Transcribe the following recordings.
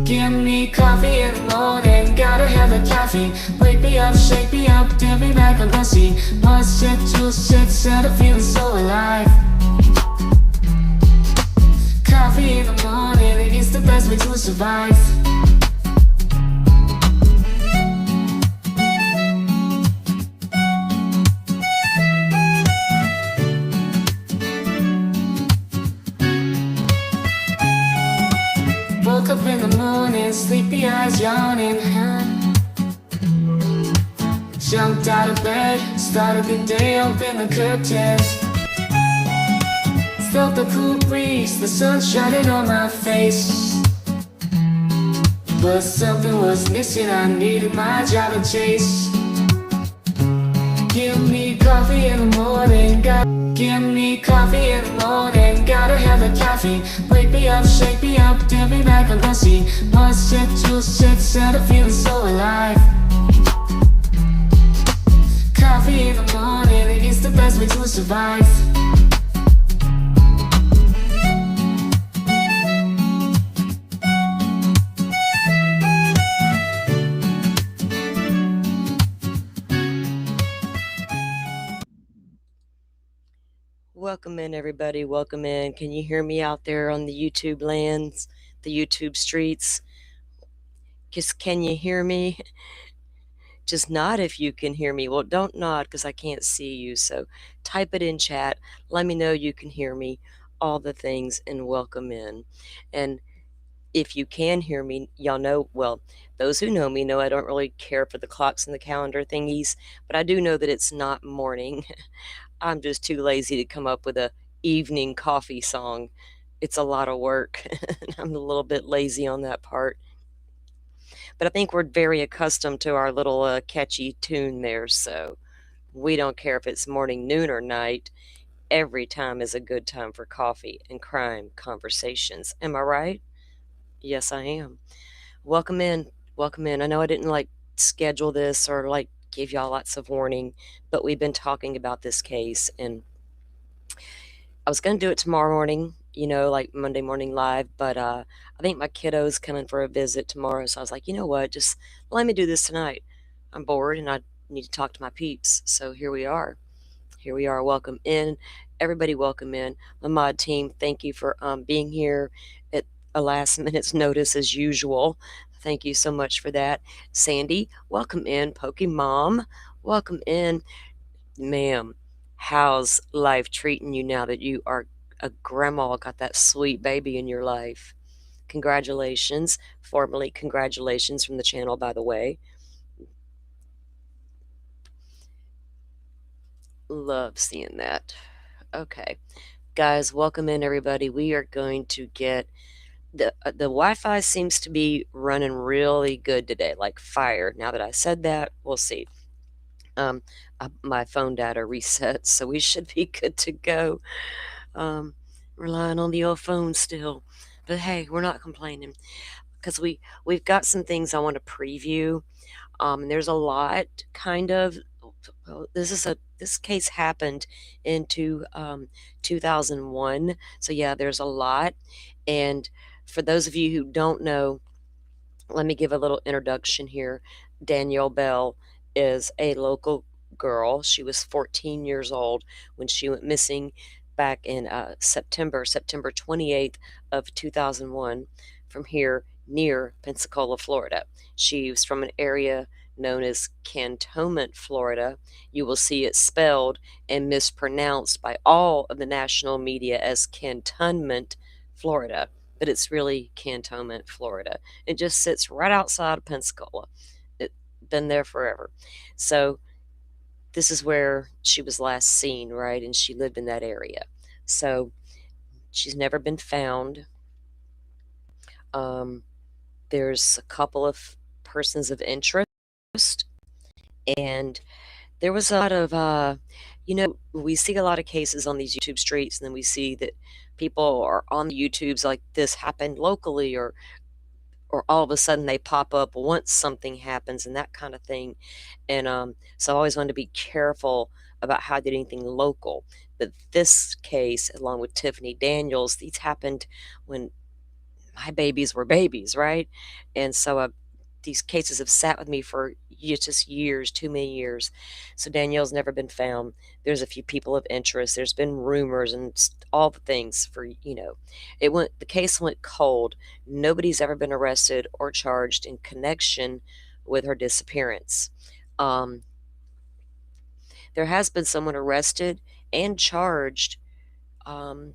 Give me coffee in the morning, gotta have the caffeine. Wake me up, shake me up, dip me back on pussy. One sip, two sips, and I'm feeling so alive. Coffee in the morning, it's the best way to survive. Woke up in the morning, sleepy eyes yawning. Jumped out of bed, started the day, opened the curtains. Felt the cool breeze, the sun shining on my face. But something was missing, I needed my job to chase. Give me coffee in the morning, give me coffee in the morning, gotta have the caffeine. Wake me up, shake me up, dip me back on pussy. One sip, two sips, and I'm feeling so alive. Coffee in the morning, it's the best way to survive. Welcome in, everybody. Welcome in. Can you hear me out there on the YouTube lands, the YouTube streets? Just can you hear me? Just nod if you can hear me. Well, don't nod because I can't see you. So type it in chat. Let me know you can hear me. All the things, and welcome in. And if you can hear me, y'all know, well, those who know me know I don't really care for the clocks and the calendar thingies, but I do know that it's not morning. I'm just too lazy to come up with a evening coffee song. It's a lot of work. I'm a little bit lazy on that part. But I think we're very accustomed to our little catchy tune there, so we don't care if it's morning, noon, or night. Every time is a good time for coffee and crime conversations. Am I right? Yes, I am. Welcome in. Welcome in. I know I didn't schedule this or give y'all lots of warning, but we've been talking about this case, and I was going to do it tomorrow morning, like Monday morning live, but I think my kiddo's coming for a visit tomorrow, so I was like, you know what, just let me do this tonight. I'm bored and I need to talk to my peeps, so here we are. Here we are. Welcome in. Everybody welcome in. My mod team, thank you for being here at a last minute's notice as usual. Thank you so much for that. Sandy, welcome in. Pokemom, welcome in. Ma'am, how's life treating you now that you are a grandma, got that sweet baby in your life? Congratulations. Formally, congratulations from the channel, by the way. Love seeing that. Okay. Guys, welcome in, everybody. We are going to get the Wi-Fi seems to be running really good today, like fire. Now that I said that, we'll see. My phone data reset, so we should be good to go. Relying on the old phone still, but hey, we're not complaining because we've got some things I want to preview. And there's a lot, kind of. Well, this case happened in 2001, so yeah, there's a lot. And for those of you who don't know, let me give a little introduction here. Danielle Bell is a local girl. She was 14 years old when she went missing back in September 28th of 2001 from here near Pensacola, Florida. She was from an area known as Cantonment, Florida. You will see it spelled and mispronounced by all of the national media as Cantonment, Florida, but it's really Cantonment, Florida. It just sits right outside of Pensacola. It's been there forever. So this is where she was last seen, right? And she lived in that area. So she's never been found. There's a couple of persons of interest, and there was a lot of, we see a lot of cases on these YouTube streets, and then we see that people are on the YouTubes like this happened locally, or all of a sudden they pop up once something happens and that kind of thing. And so I always wanted to be careful about how I did anything local. But this case, along with Tiffany Daniels, these happened when my babies were babies, right? And so these cases have sat with me for just years, too many years. So Danielle's never been found. There's a few people of interest. There's been rumors and all the things for, the case went cold. Nobody's ever been arrested or charged in connection with her disappearance. Um, there has been someone arrested and charged um,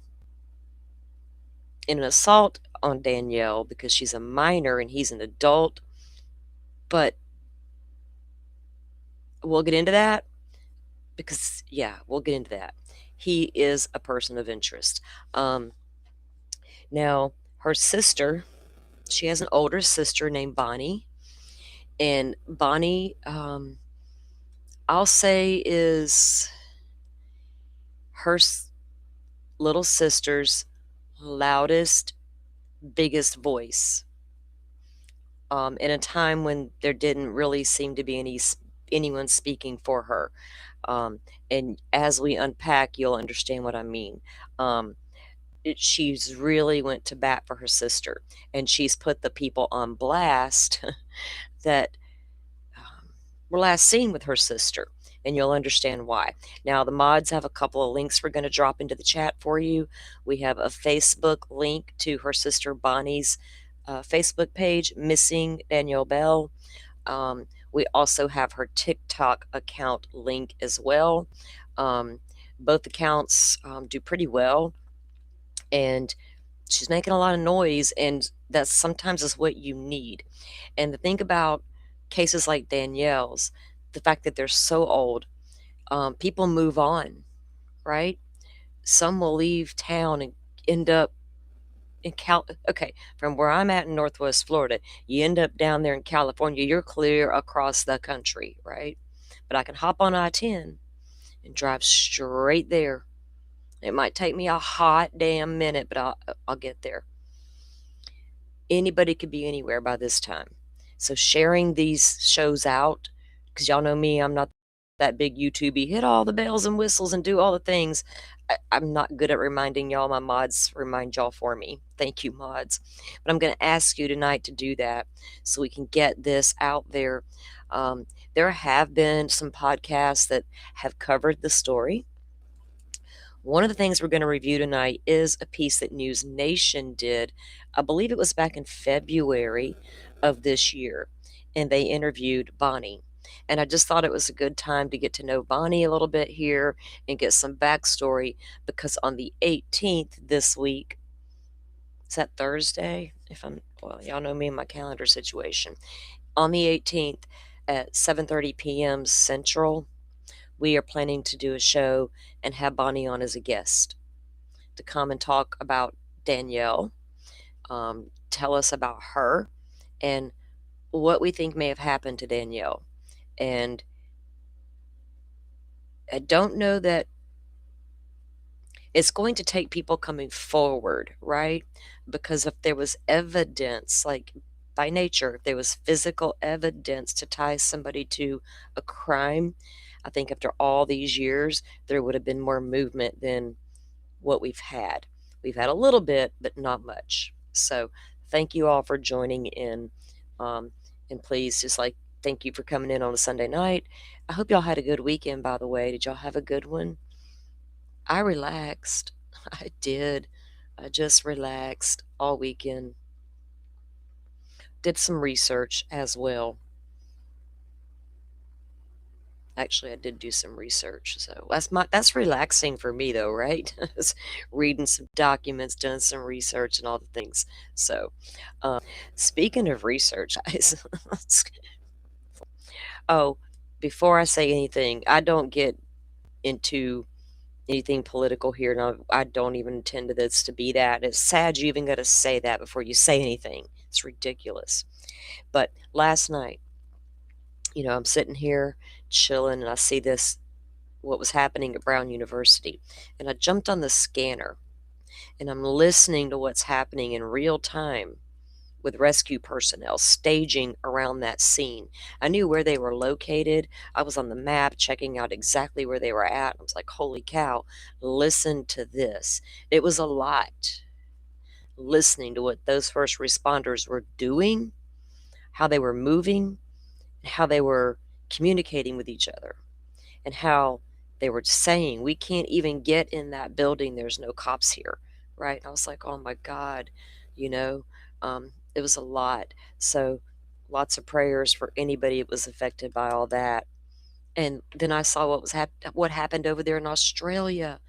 in an assault on Danielle because she's a minor and he's an adult. But we'll get into that because, yeah, we'll get into that. He is a person of interest. Now, her sister, she has an older sister named Bonnie. And Bonnie, I'll say, is her little sister's loudest, biggest voice. In a time when there didn't really seem to be anyone speaking for her. And as we unpack, you'll understand what I mean. She's really went to bat for her sister, and she's put the people on blast that were last seen with her sister, and you'll understand why. Now, the mods have a couple of links we're going to drop into the chat for you. We have a Facebook link to her sister Bonnie's Facebook page, Missing Danielle Bell. We also have her TikTok account link as well. Both accounts do pretty well, and she's making a lot of noise, and that sometimes is what you need. And to think about cases like Danielle's, the fact that they're so old, people move on, right? Some will leave town and end up in okay, from where I'm at in Northwest Florida, you end up down there in California, you're clear across the country, right? But I can hop on I-10 and drive straight there. It might take me a hot damn minute, but I'll get there. Anybody could be anywhere by this time. So sharing these shows out, because y'all know me, I'm not that big YouTubey, hit all the bells and whistles and do all the things. I'm not good at reminding y'all. My mods remind y'all for me. Thank you, mods. But I'm going to ask you tonight to do that so we can get this out there. There have been some podcasts that have covered the story. One of the things we're going to review tonight is a piece that News Nation did. I believe it was back in February of this year, and they interviewed Bonnie. And I just thought it was a good time to get to know Bonnie a little bit here and get some backstory, because on the 18th this week, is that Thursday? Well, y'all know me and my calendar situation. On the 18th at 7:30 p.m. Central, we are planning to do a show and have Bonnie on as a guest to come and talk about Danielle, tell us about her and what we think may have happened to Danielle. And I don't know that it's going to take people coming forward, right? Because if there was evidence, like by nature, if there was physical evidence to tie somebody to a crime, I think after all these years, there would have been more movement than what we've had. We've had a little bit, but not much. So thank you all for joining in. And please, just like, thank you for coming in on a Sunday night. I hope y'all had a good weekend, by the way. Did y'all have a good one? I relaxed. I did. I just relaxed all weekend. Did some research as well. Actually, I did do some research, so that's relaxing for me, though, right? Reading some documents, doing some research, and all the things. So, speaking of research, oh, before I say anything, I don't get into anything political here, and I don't even intend to this to be that. It's sad you even got to say that before you say anything. It's ridiculous. But last night, I'm sitting here chilling, and I see what was happening at Brown University. And I jumped on the scanner, and I'm listening to what's happening in real time with rescue personnel staging around that scene. I knew where they were located. I was on the map checking out exactly where they were at. I was like, holy cow, listen to this. It was a lot. listening to what those first responders were doing, how they were moving, and how they were communicating with each other, and how they were saying, "We can't even get in that building. There's no cops here." Right? And I was like, "Oh my God," you know, it was a lot. So, lots of prayers for anybody that was affected by all that. And then I saw what happened over there in Australia,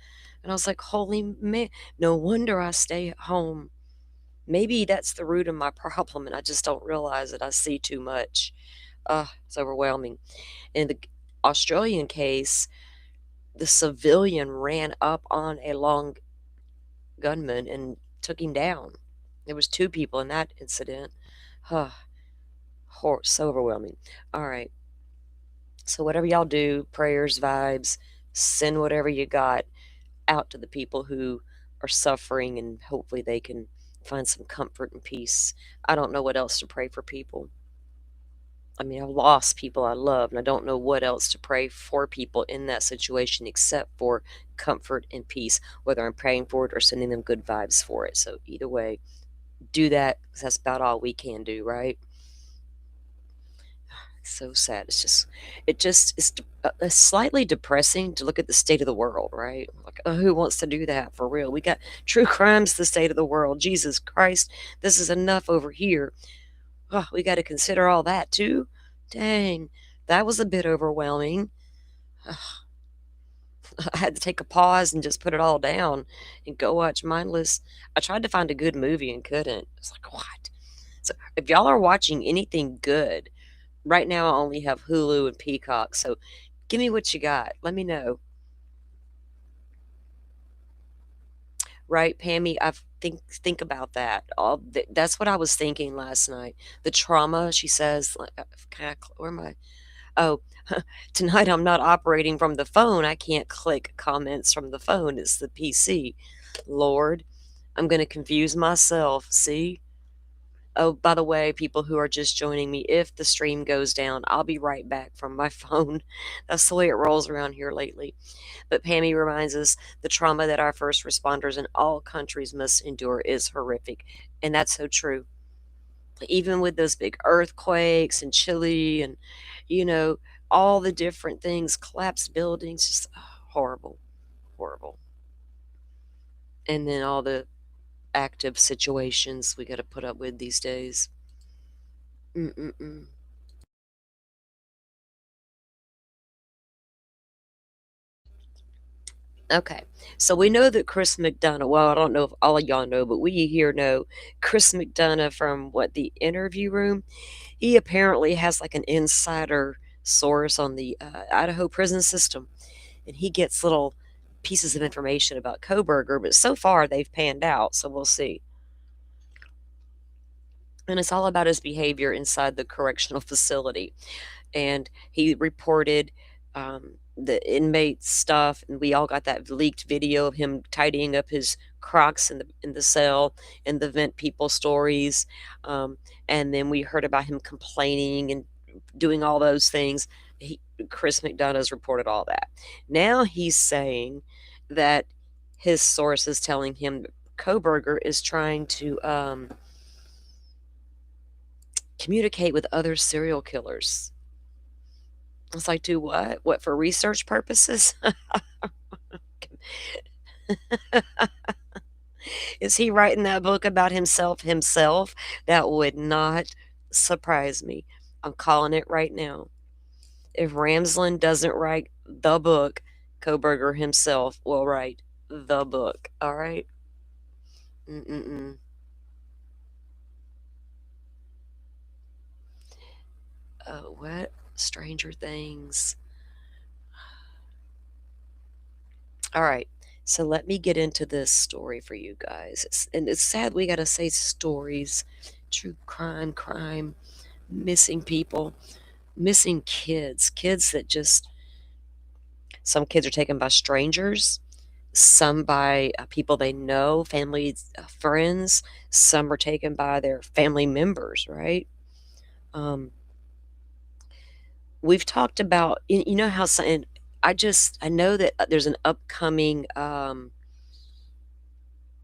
and I was like, "Holy man! No wonder I stay at home." Maybe that's the root of my problem, and I just don't realize it. I see too much. It's overwhelming. In the Australian case, the civilian ran up on a long gunman and took him down. There was 2 people in that incident. Huh, so overwhelming. All right. So whatever y'all do, prayers, vibes, send whatever you got out to the people who are suffering, and hopefully they can find some comfort and peace. I don't know what else to pray for people. I mean, I've lost people I love, and I don't know what else to pray for people in that situation except for comfort and peace, whether I'm praying for it or sending them good vibes for it. So, either way, do that, 'cause that's about all we can do, right? So sad. It's slightly depressing to look at the state of the world, right? Like, oh, who wants to do that for real? We got true crimes, the state of the world. Jesus Christ, this is enough over here. Oh, we got to consider all that too. Dang, that was a bit overwhelming. I had to take a pause and just put it all down and go watch mindless. I tried to find a good movie and couldn't. It's like, what? So if y'all are watching anything good, right now I only have Hulu and Peacock. So give me what you got. Let me know. Right, Pammy? Think about that. That's what I was thinking last night. The trauma, she says. Where am I? Oh, tonight I'm not operating from the phone. I can't click comments from the phone. It's the PC. Lord, I'm going to confuse myself. See? Oh, by the way, people who are just joining me, if the stream goes down, I'll be right back from my phone. That's the way it rolls around here lately. But Pammy reminds us the trauma that our first responders in all countries must endure is horrific. And that's so true. Even with those big earthquakes in Chile and, you know, all the different things, collapsed buildings, just horrible, horrible. And then all the active situations we got to put up with these days. Mm-mm-mm. Okay, so we know that Chris McDonough, well, I don't know if all of y'all know, but we here know Chris McDonough from the interview room. He apparently has like an insider source on the Idaho prison system, and he gets little pieces of information about Koberger, but so far they've panned out, so we'll see. And it's all about his behavior inside the correctional facility. And he reported the inmate stuff, and we all got that leaked video of him tidying up his Crocs in the cell, and the vent people stories. And then we heard about him complaining and doing all those things. Chris McDonough's reported all that. Now he's saying that his source is telling him that Koberger is trying to communicate with other serial killers. It's like, do what? What, for research purposes? Is he writing that book about himself? That would not surprise me. I'm calling it right now. If Ramsland doesn't write the book, Koberger himself will write the book. All right? Mm-mm-mm. What? Stranger Things. All right. So let me get into this story for you guys. It's sad we got to say stories. True crime, missing people, missing kids that just, some kids are taken by strangers, some by people they know, family, friends, some are taken by their family members, right? Um, we've talked about, you know how, and I know that there's an upcoming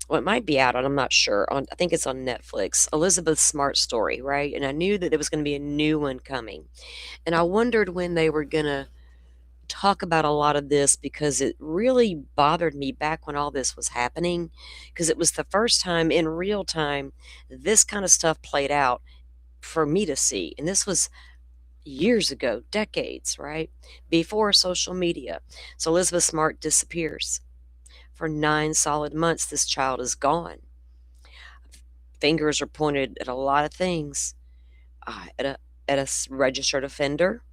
Well, it might be out, I'm not sure. I think it's on Netflix. Elizabeth Smart story, right? And I knew that there was going to be a new one coming, and I wondered when they were going to talk about a lot of this because it really bothered me back when all this was happening, because it was the first time in real time this kind of stuff played out for me to see. And this was years ago, decades, right? Before social media. So Elizabeth Smart disappears. For 9 solid months, this child is gone. Fingers are pointed at a lot of things. At a registered offender,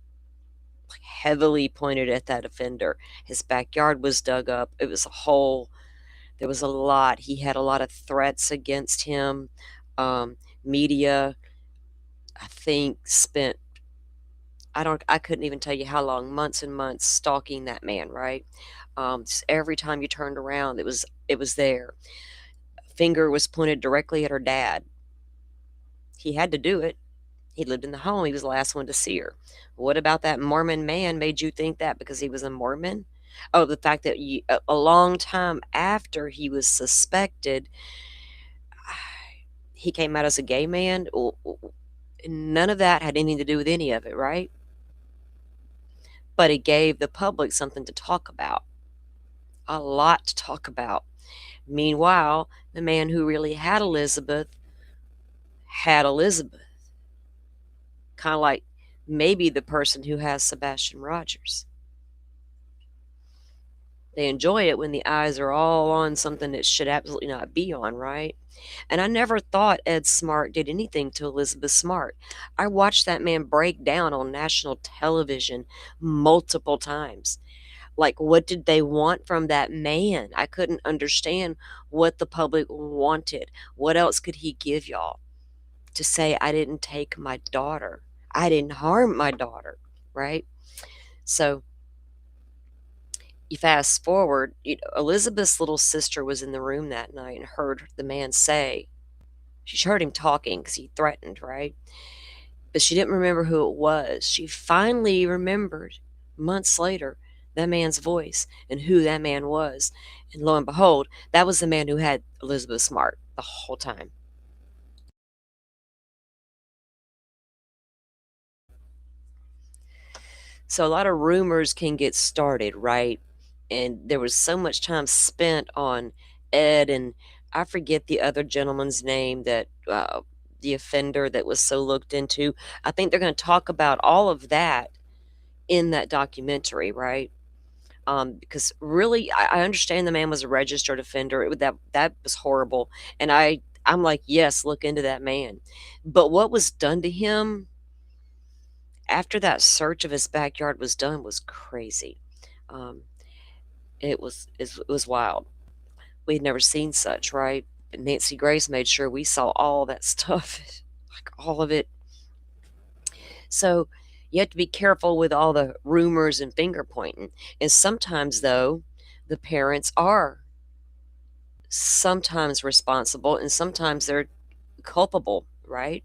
like heavily pointed at that offender. His backyard was dug up. It was a whole. There was a lot. He had a lot of threats against him. Media, I think, spent I couldn't even tell you how long, months and months stalking that man, right? Just every time you turned around, it was there. Finger was pointed directly at her dad. He had to do it. He lived in the home. He was the last one to see her. What about that Mormon man made you think that because he was a Mormon? Oh, the fact that a long time after he was suspected, he came out as a gay man. None of that had anything to do with any of it, right? But it gave the public something to talk about, a lot to talk about. Meanwhile, the man who really had Elizabeth, kind of like maybe the person who has Sebastian Rogers. They enjoy it when the eyes are all on something that should absolutely not be on, right? And I never thought Ed Smart did anything to Elizabeth Smart. I watched that man break down on national television multiple times. Like, what did they want from that man? I couldn't understand what the public wanted. What else could he give y'all to say, I didn't take my daughter? I didn't harm my daughter, right? So you fast forward, Elizabeth's little sister was in the room that night and heard the man say, she heard him talking because he threatened, right? But she didn't remember who it was. She finally remembered months later that man's voice and who that man was. And lo and behold, that was the man who had Elizabeth Smart the whole time. So a lot of rumors can get started, right? And there was so much time spent on Ed, and I forget the other gentleman's name that the offender that was so looked into. I think they're going to talk about all of that in that documentary, right? Because really, I understand the man was a registered offender. That was horrible, and I'm like, yes, look into that man. But what was done to him after that search of his backyard was done was crazy. Um, it was wild. We'd never seen such, right? Nancy Grace made sure we saw all that stuff, like all of it. So you have to be careful with all the rumors and finger pointing. And sometimes, though, the parents are sometimes responsible and sometimes they're culpable, right?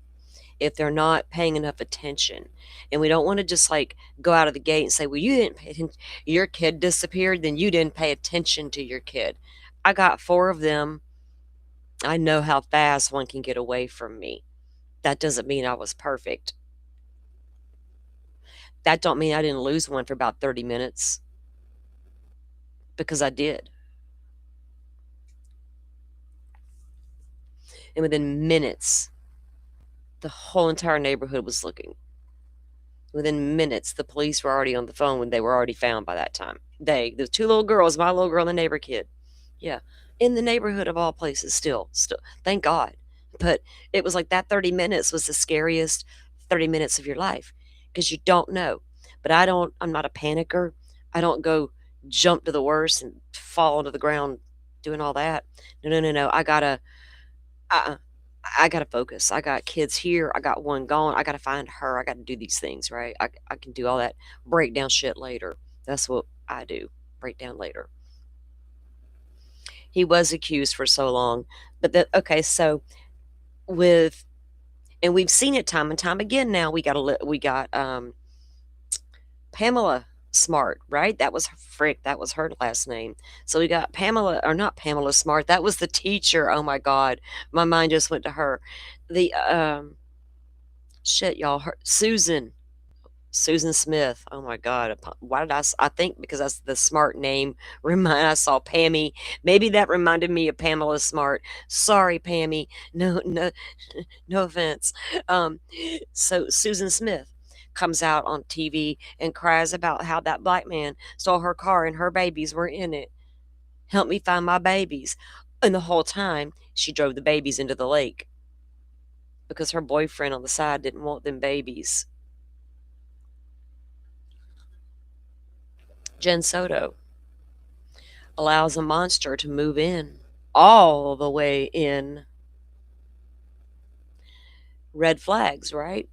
If they're not paying enough attention. And we don't want to just like go out of the gate and say, well, you didn't pay attention. Your kid disappeared, then you didn't pay attention to your kid. I got 4 of them. I know how fast one can get away from me. That doesn't mean I was perfect. That don't mean I didn't lose one for about 30 minutes, because I did. And within minutes, the whole entire neighborhood was looking. Within minutes, the police were already on the phone when they were already found by that time. The 2 little girls, my little girl and the neighbor kid. Yeah. In the neighborhood of all places, still. Thank God. But it was like that 30 minutes was the scariest 30 minutes of your life because you don't know. But I'm not a panicker. I don't go jump to the worst and fall onto the ground doing all that. No, no, no, no. Uh, I gotta focus. I got kids here. I got one gone. I gotta find her. I gotta do these things, right? I can do all that. Break down shit later. That's what I do. Break down later. He was accused for so long. But okay, so with and we've seen it time and time again now. We got Pamela. Smart, right? That was Frick. That was her last name. So we got Pamela, or not Pamela Smart. That was the teacher. Oh my God, my mind just went to her. The shit, y'all. Susan Smith. Oh my God. Why did I think because that's the smart name. I saw Pammy. Maybe that reminded me of Pamela Smart. Sorry, Pammy. No, no, no offense. Um, so Susan Smith comes out on TV and cries about how that black man stole her car and her babies were in it. Help me find my babies. And the whole time she drove the babies into the lake because her boyfriend on the side didn't want them babies. Jen Soto allows a monster to move in, all the way in. Red flags, right?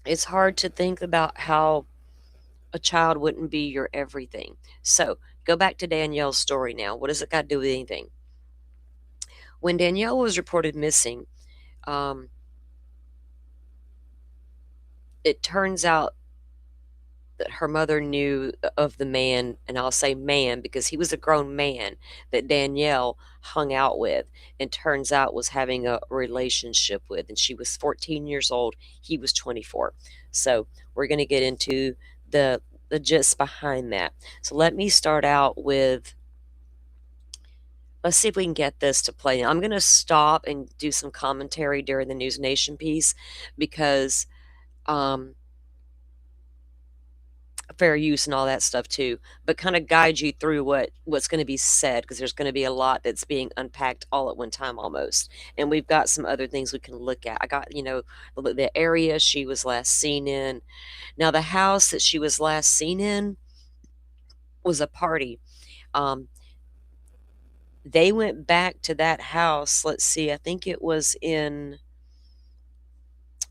It's hard to think about how a child wouldn't be your everything. So go back to Danielle's story now. What does it got to do with anything? When Danielle was reported missing, um, it turns out that her mother knew of the man, and I'll say man because he was a grown man that Danielle hung out with and turns out was having a relationship with. And she was 14 years old, he was 24. So we're going to get into the the gist behind that. So let me start out with, let's see if we can get this to play. Now, I'm going to stop and do some commentary during the News Nation piece because um fair use and all that stuff too, but kind of guide you through what's going to be said because there's going to be a lot that's being unpacked all at one time almost. And we've got some other things we can look at. I got, the area she was last seen in. Now the house that she was last seen in was a party. Um they went back to that house. Let's see. I think it was in,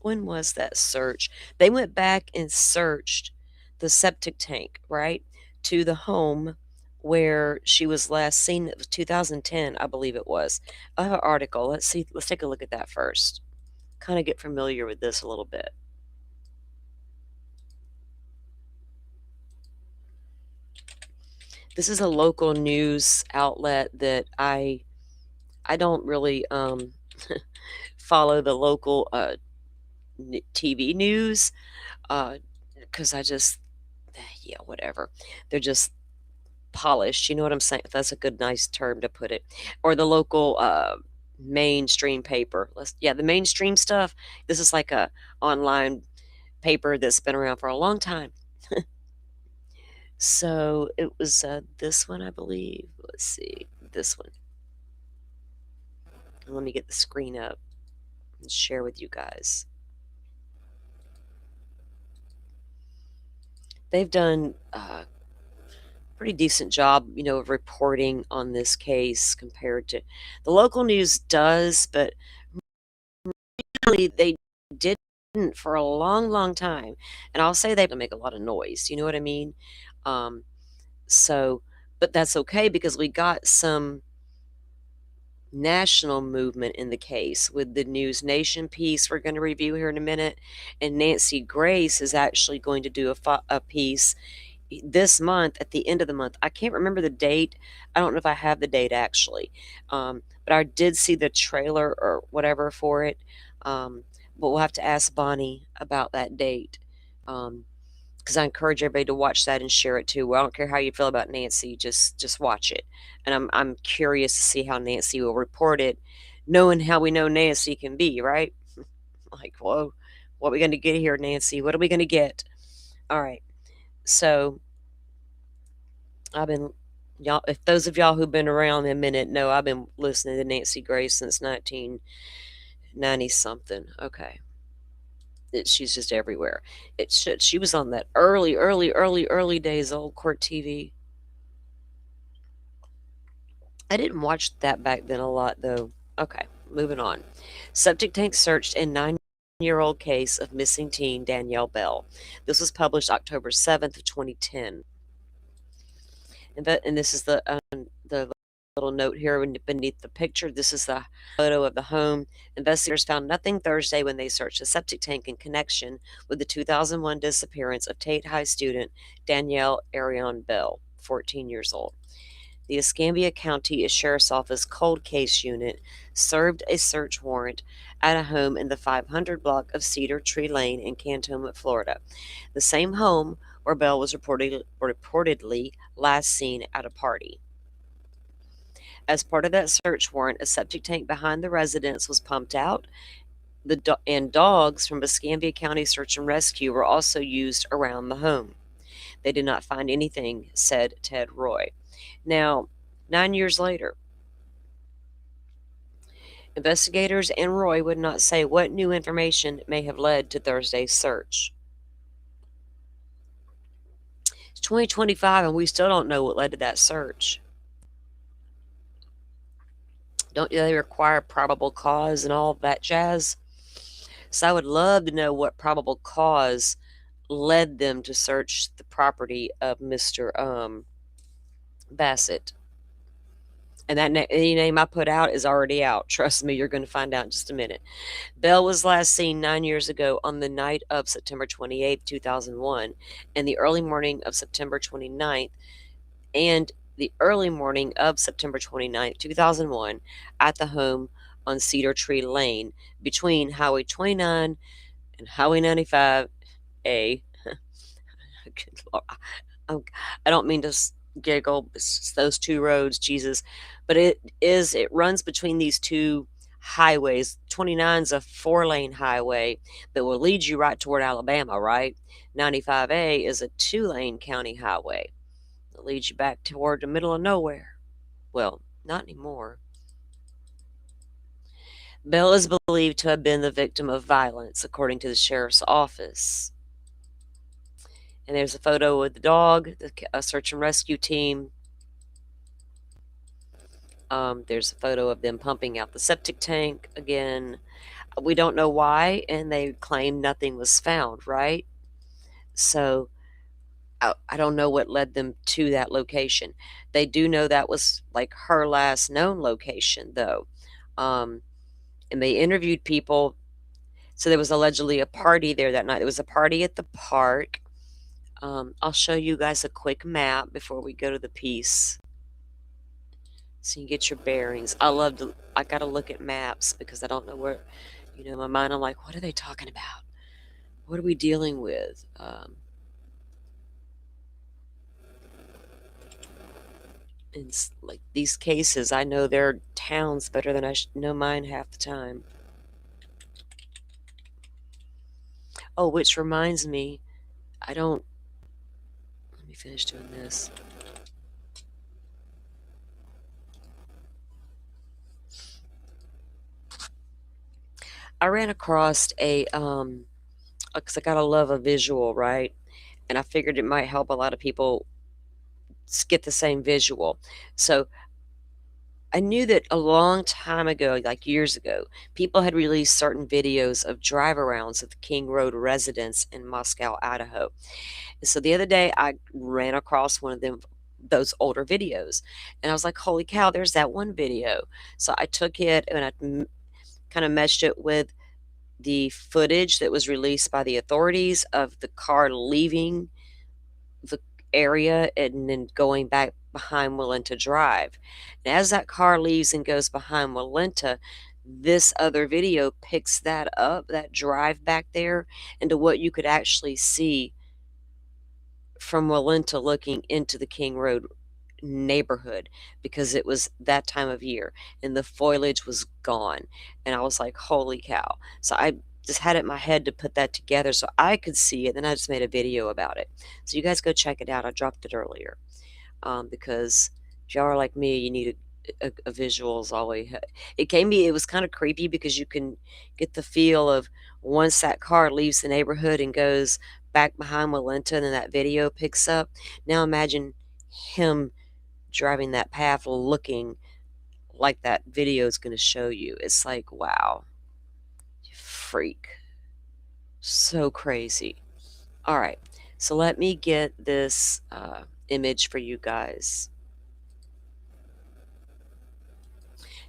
when was that search? They went back and searched the septic tank, right, to the home where she was last seen. It was 2010, I believe it was. I have an article. Let's see. Let's take a look at that first. Kind of get familiar with this a little bit. This is a local news outlet that I don't really follow the local TV news because I just, yeah, whatever. They're just polished. You know what I'm saying? That's a good, nice term to put it. Or the local mainstream paper. The mainstream stuff. This is like a online paper that's been around for a long time. So it was this one, I believe. Let's see, this one. Let me get the screen up and share with you guys. They've done pretty decent job, of reporting on this case compared to the local news does, but really they didn't for a long, long time. And I'll say they make a lot of noise. You know what I mean? Um, so, but that's okay because we got some national movement in the case with the News Nation piece we're going to review here in a minute, and Nancy Grace is actually going to do a piece this month at the end of the month. I can't remember the date. I don't know if I have the date actually, but I did see the trailer or whatever for it. But we'll have to ask Bonnie about that date. Because I encourage everybody to watch that and share it too. Well, I don't care how you feel about Nancy, just watch it. And I'm curious to see how Nancy will report it, knowing how we know Nancy can be, right? Like, whoa, what are we going to get here, Nancy? What are we going to get? All right. So I've been, y'all, if those of y'all who've been around a minute know, I've been listening to Nancy Grace since 1990 something. Okay. She's just everywhere. She was on that early days old court TV. I didn't watch that back then a lot though. Okay, moving on. Septic tank searched in 9-year-old case of missing teen Danielle Bell. This was published October 7th of 2010. And this is the little note here beneath the picture. This is the photo of the home. Investigators found nothing Thursday when they searched the septic tank in connection with the 2001 disappearance of Tate High student Danielle Bell, 14 years old. The Escambia County Sheriff's Office Cold Case Unit served a search warrant at a home in the 500 block of Cedar Tree Lane in Cantonment, Florida, the same home where Bell was reportedly last seen at a party. As part of that search warrant, a septic tank behind the residence was pumped out, and dogs from Escambia County Search and Rescue were also used around the home. They did not find anything, said Ted Roy. Now, 9 years later, investigators and Roy would not say what new information may have led to Thursday's search. It's 2025 and we still don't know what led to that search. Don't they require probable cause and all that jazz? So I would love to know what probable cause led them to search the property of Mr. Bassett. And that any name I put out is already out. Trust me, you're going to find out in just a minute. Bell was last seen 9 years ago on the night of September 28, 2001, and the early morning of September 29th, and the early morning of September 29th, 2001, at the home on Cedar Tree Lane between Highway 29 and Highway 95A. Good Lord. I don't mean to giggle. It's just those two roads, Jesus. But it runs between these two highways. 29 is a 4-lane highway that will lead you right toward Alabama, right? 95A is a 2-lane county highway that leads you back toward the middle of nowhere. Well, not anymore. Bell is believed to have been the victim of violence, according to the sheriff's office. And there's a photo with the dog, a search and rescue team. There's a photo of them pumping out the septic tank again. We don't know why, and they claim nothing was found, right? So I don't know what led them to that location. They do know that was like her last known location, though. And they interviewed people. So there was allegedly a party there that night. There was a party at the park. I'll show you guys a quick map before we go to the piece, so you get your bearings. I gotta look at maps because I don't know where, in my mind I'm like, what are they talking about? What are we dealing with? In like these cases, I know their towns better than I know mine half the time. Oh, which reminds me, let me finish doing this. I ran across because I gotta love a visual, right? And I figured it might help a lot of people get the same visual. So I knew that a long time ago, like years ago, people had released certain videos of drive-arounds of the King Road residence in Moscow, Idaho. And so the other day, I ran across one of those older videos, and I was like, "Holy cow! There's that one video." So I took it and I kind of meshed it with the footage that was released by the authorities of the car leaving the area and then going back behind Walenta Drive. And as that car leaves and goes behind Walenta, this other video picks that up, that drive back there, into what you could actually see from Walenta looking into the King Road neighborhood, because it was that time of year and the foliage was gone. And I was like, holy cow. So I just had it in my head to put that together so I could see it. Then I just made a video about it. So you guys go check it out. I dropped it earlier because if y'all are like me, you need a visuals always. It was kind of creepy because you can get the feel of once that car leaves the neighborhood and goes back behind Walenta and then that video picks up. Now imagine him driving that path looking like that video is going to show you. It's like, wow, you freak. So crazy. All right, so let me get this image for you guys.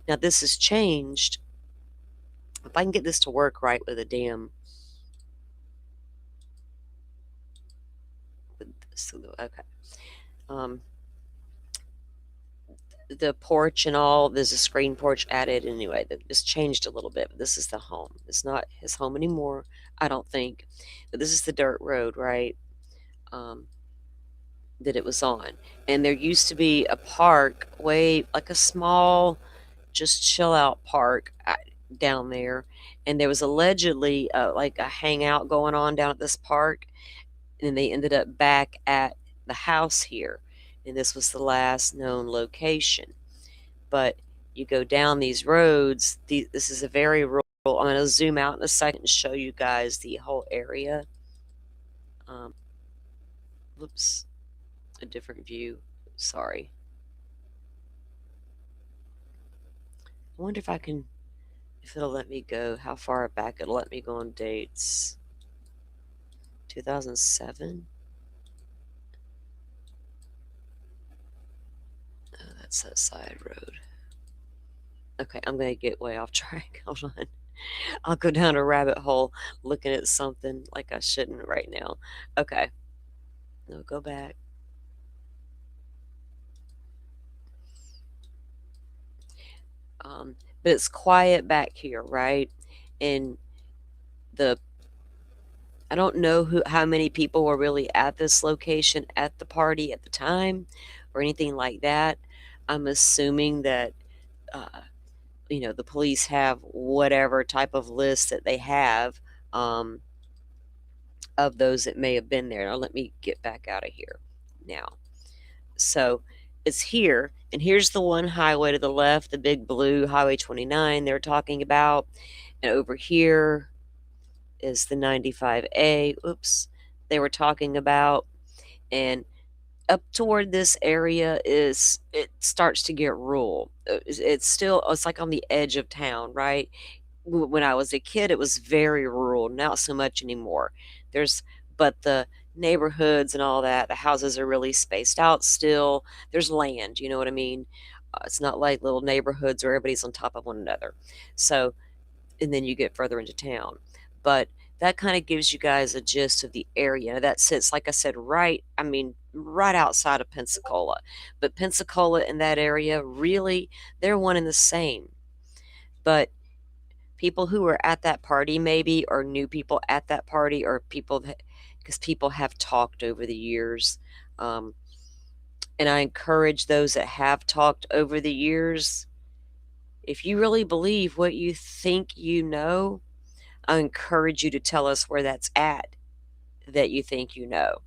Now this has changed. If I can get this to work right with a damn with this, okay. Um, the porch and all, there's a screen porch added anyway. This changed a little bit, but this is the home. It's not his home anymore, I don't think. But this is the dirt road, right? Um, that it was on. And there used to be a park, way like a small, just chill out park down there. And there was allegedly like a hangout going on down at this park. And then they ended up back at the house here. And this was the last known location. But you go down these roads, this is a very rural. I'm going to zoom out in a second and show you guys the whole area. Whoops, a different view. Sorry. I wonder if it'll let me go, how far back it'll let me go on dates. 2007? Oh, that's that side road. Okay, I'm going to get way off track. Hold on. I'll go down a rabbit hole looking at something like I shouldn't right now. Okay. No, go back. But it's quiet back here, right? And the I don't know how many people were really at this location at the party at the time or anything like that. I'm assuming that uh, the police have whatever type of list that they have um, of those that may have been there. Now let me get back out of here now. So it's here, and here's the one highway to the left, the big blue Highway 29 they're talking about, and over here is the 95A. Oops, they were talking about, and up toward this area it starts to get rural. It's like on the edge of town, right? When I was a kid, it was very rural. Not so much anymore. There's but the neighborhoods and all that, the houses are really spaced out still. There's land, you know what I mean? It's not like little neighborhoods where everybody's on top of one another. So, and then you get further into town. But that kind of gives you guys a gist of the area. That sits, like I said, right outside of Pensacola. But Pensacola and that area, really, they're one and the same. But people who were at that party maybe, or new people at that party, or people that, because people have talked over the years. Um, and I encourage those that have talked over the years, if you really believe what you think you know, I encourage you to tell us where that's at that you think you know.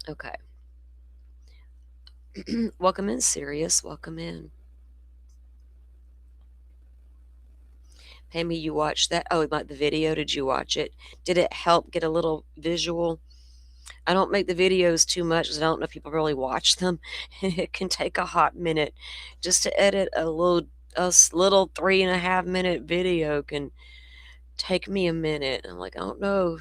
Okay. Welcome in, Sirius. Welcome in. Pammy, you watched that? Oh, about the video. Did you watch it? Did it help get a little visual? I don't make the videos too much because I don't know if people really watch them. It can take a hot minute. Just to edit a little 3.5 minute video can take me a minute. I'm like, I don't know.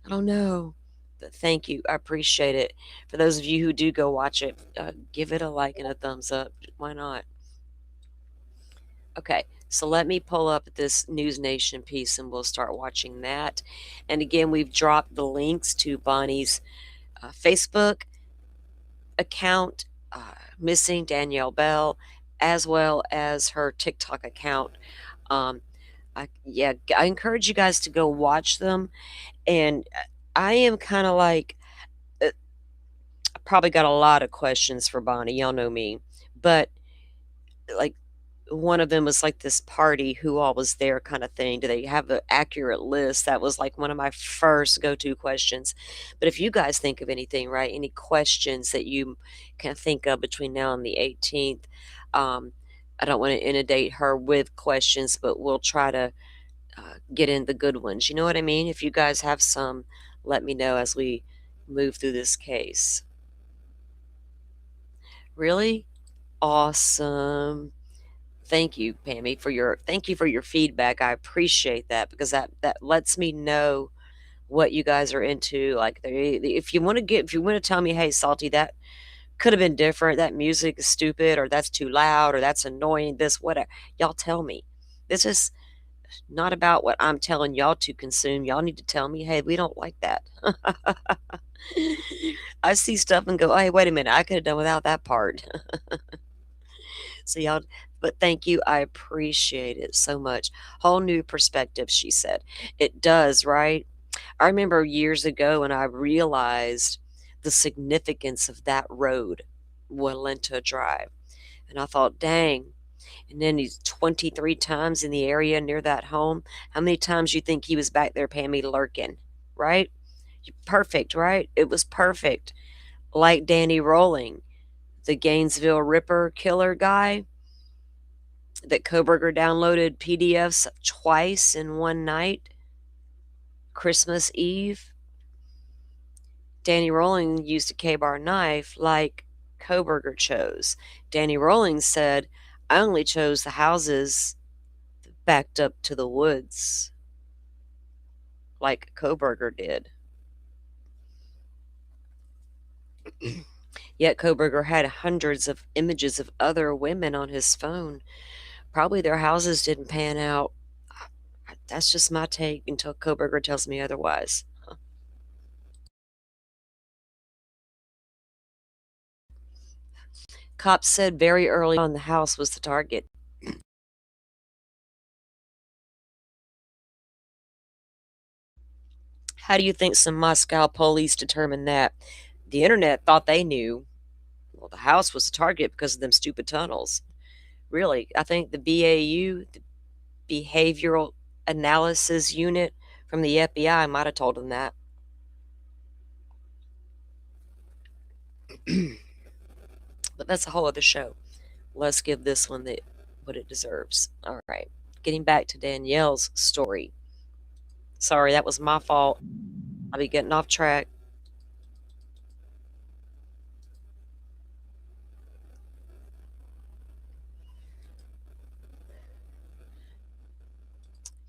I don't know. But thank you. I appreciate it. For those of you who do go watch it, give it a like and a thumbs up. Why not? Okay, so let me pull up this News Nation piece and we'll start watching that. And again, we've dropped the links to Bonnie's Facebook account, Missing Danielle Bell, as well as her TikTok account. Um, I encourage you guys to go watch them. And I am kind of like, I probably got a lot of questions for Bonnie. Y'all know me. But like, one of them was like this party, who all was there kind of thing. Do they have an accurate list? That was like one of my first go-to questions. But if you guys think of anything, right, any questions that you can think of between now and the 18th, I don't want to inundate her with questions, but we'll try to get in the good ones. You know what I mean? If you guys have some, let me know as we move through this case. Really awesome. Thank you, Pammy, for your feedback. I appreciate that because that lets me know what you guys are into. Like, if you want to if you want to tell me, hey, Salty, that could have been different. That music is stupid, or that's too loud, or that's annoying. This, whatever. Y'all tell me. This is not about what I'm telling y'all to consume. Y'all need to tell me, hey, we don't like that. I see stuff and go, hey, wait a minute, I could have done without that part. So y'all, but thank you. I appreciate it so much. Whole new perspective, she said. It does, right? I remember years ago when I realized the significance of that road, Walenta Drive. And I thought, dang. And then he's 23 times in the area near that home. How many times you think he was back there paying me lurking? Right? Perfect, right? It was perfect. Like Danny Rolling, the Gainesville Ripper killer guy that Koberger downloaded PDFs twice in one night, Christmas Eve. Danny Rolling used a K-bar knife like Koberger chose. Danny Rolling said, I only chose the houses that backed up to the woods like Koberger did. Yet Koberger had hundreds of images of other women on his phone. Probably their houses didn't pan out. That's just my take until Koberger tells me otherwise. Cops said very early on the house was the target. How do you think some Moscow police determined that? The internet thought they knew. Well, the house was the target because of them stupid tunnels. Really, I think the BAU, the Behavioral Analysis Unit from the FBI, might have told them that. But that's a whole other show. Let's give this one what it deserves. All right. Getting back to Danielle's story. Sorry, that was my fault. I'll be getting off track.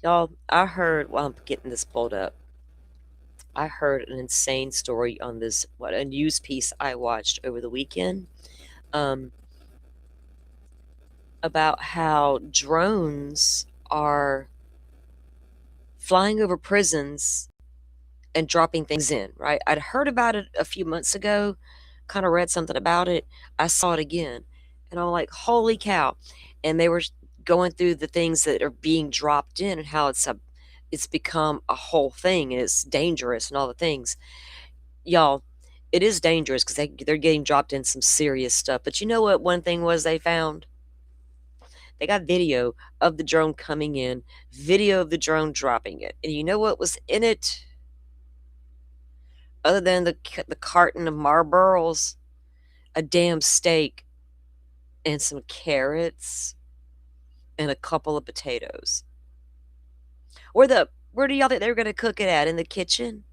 Y'all, I heard, while I'm getting this pulled up, I heard an insane story on this, a news piece I watched over the weekend, um, about how drones are flying over prisons and dropping things in, right? I'd heard about it a few months ago, kind of read something about it. I saw it again, and I'm like, holy cow. And they were going through the things that are being dropped in and how it's become a whole thing and it's dangerous and all the things. Y'all, it is dangerous because they're getting dropped in some serious stuff. But you know what one thing was they found? They got video of the drone coming in, video of the drone dropping it. And you know what was in it? Other than the carton of Marlboros, a damn steak and some carrots and a couple of potatoes. Where do y'all think they were gonna cook it at? In the kitchen?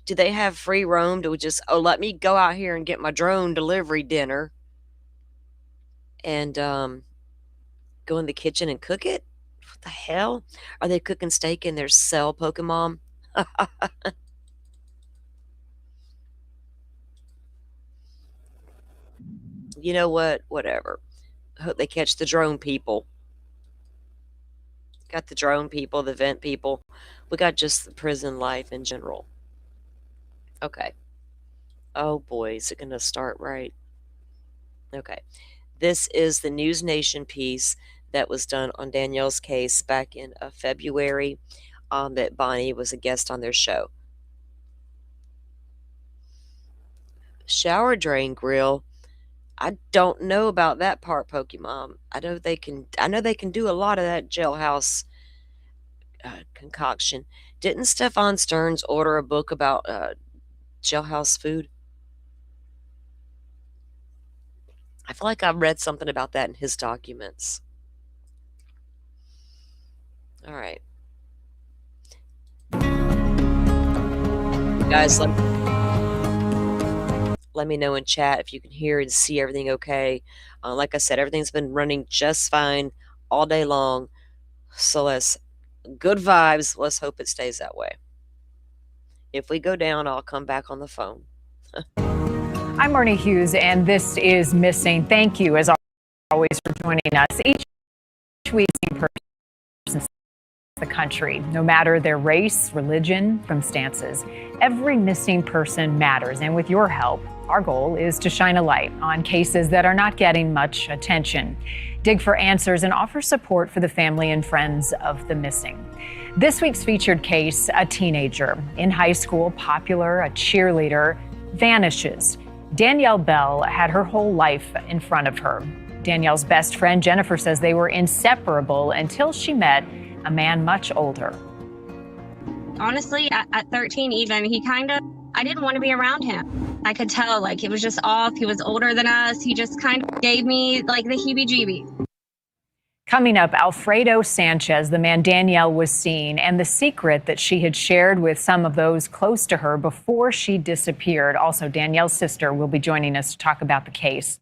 Do they have free roam to just, oh, let me go out here and get my drone delivery dinner and go in the kitchen and cook it? What the hell? Are they cooking steak in their cell Pokemon? You know what? Whatever. Hope they catch the drone people. Got the drone people, the vent people. We got just the prison life in general. Okay. Oh boy, is it going to start right? Okay. This is the News Nation piece that was done on Danielle's case back in February, that Bonnie was a guest on their show. Shower drain grill. I don't know about that part, Pokemon. I know they can. I know they can do a lot of that jailhouse concoction. Didn't Stefan Stearns order a book about jailhouse food? I feel like I've read something about that in his documents. All right. Guys, let me know in chat if you can hear and see everything okay. Like I said, everything's been running just fine all day long. So good vibes. Let's hope it stays that way. If we go down, I'll come back on the phone. I'm Marnie Hughes, and this is Missing. Thank you, as always, for joining us. Each week, persons in the country, no matter their race, religion, circumstances, every missing person matters. And with your help, our goal is to shine a light on cases that are not getting much attention, dig for answers, and offer support for the family and friends of the missing. This week's featured case, a teenager in high school, popular, a cheerleader, vanishes. Danielle Bell had her whole life in front of her. Danielle's best friend, Jennifer, says they were inseparable until she met a man much older. Honestly, at 13 even, I didn't want to be around him. I could tell, like, it was just off. He was older than us. He just kind of gave me, like, the heebie-jeebies. Coming up, Alfredo Sanchez, the man Danielle was seeing, and the secret that she had shared with some of those close to her before she disappeared. Also, Danielle's sister will be joining us to talk about the case.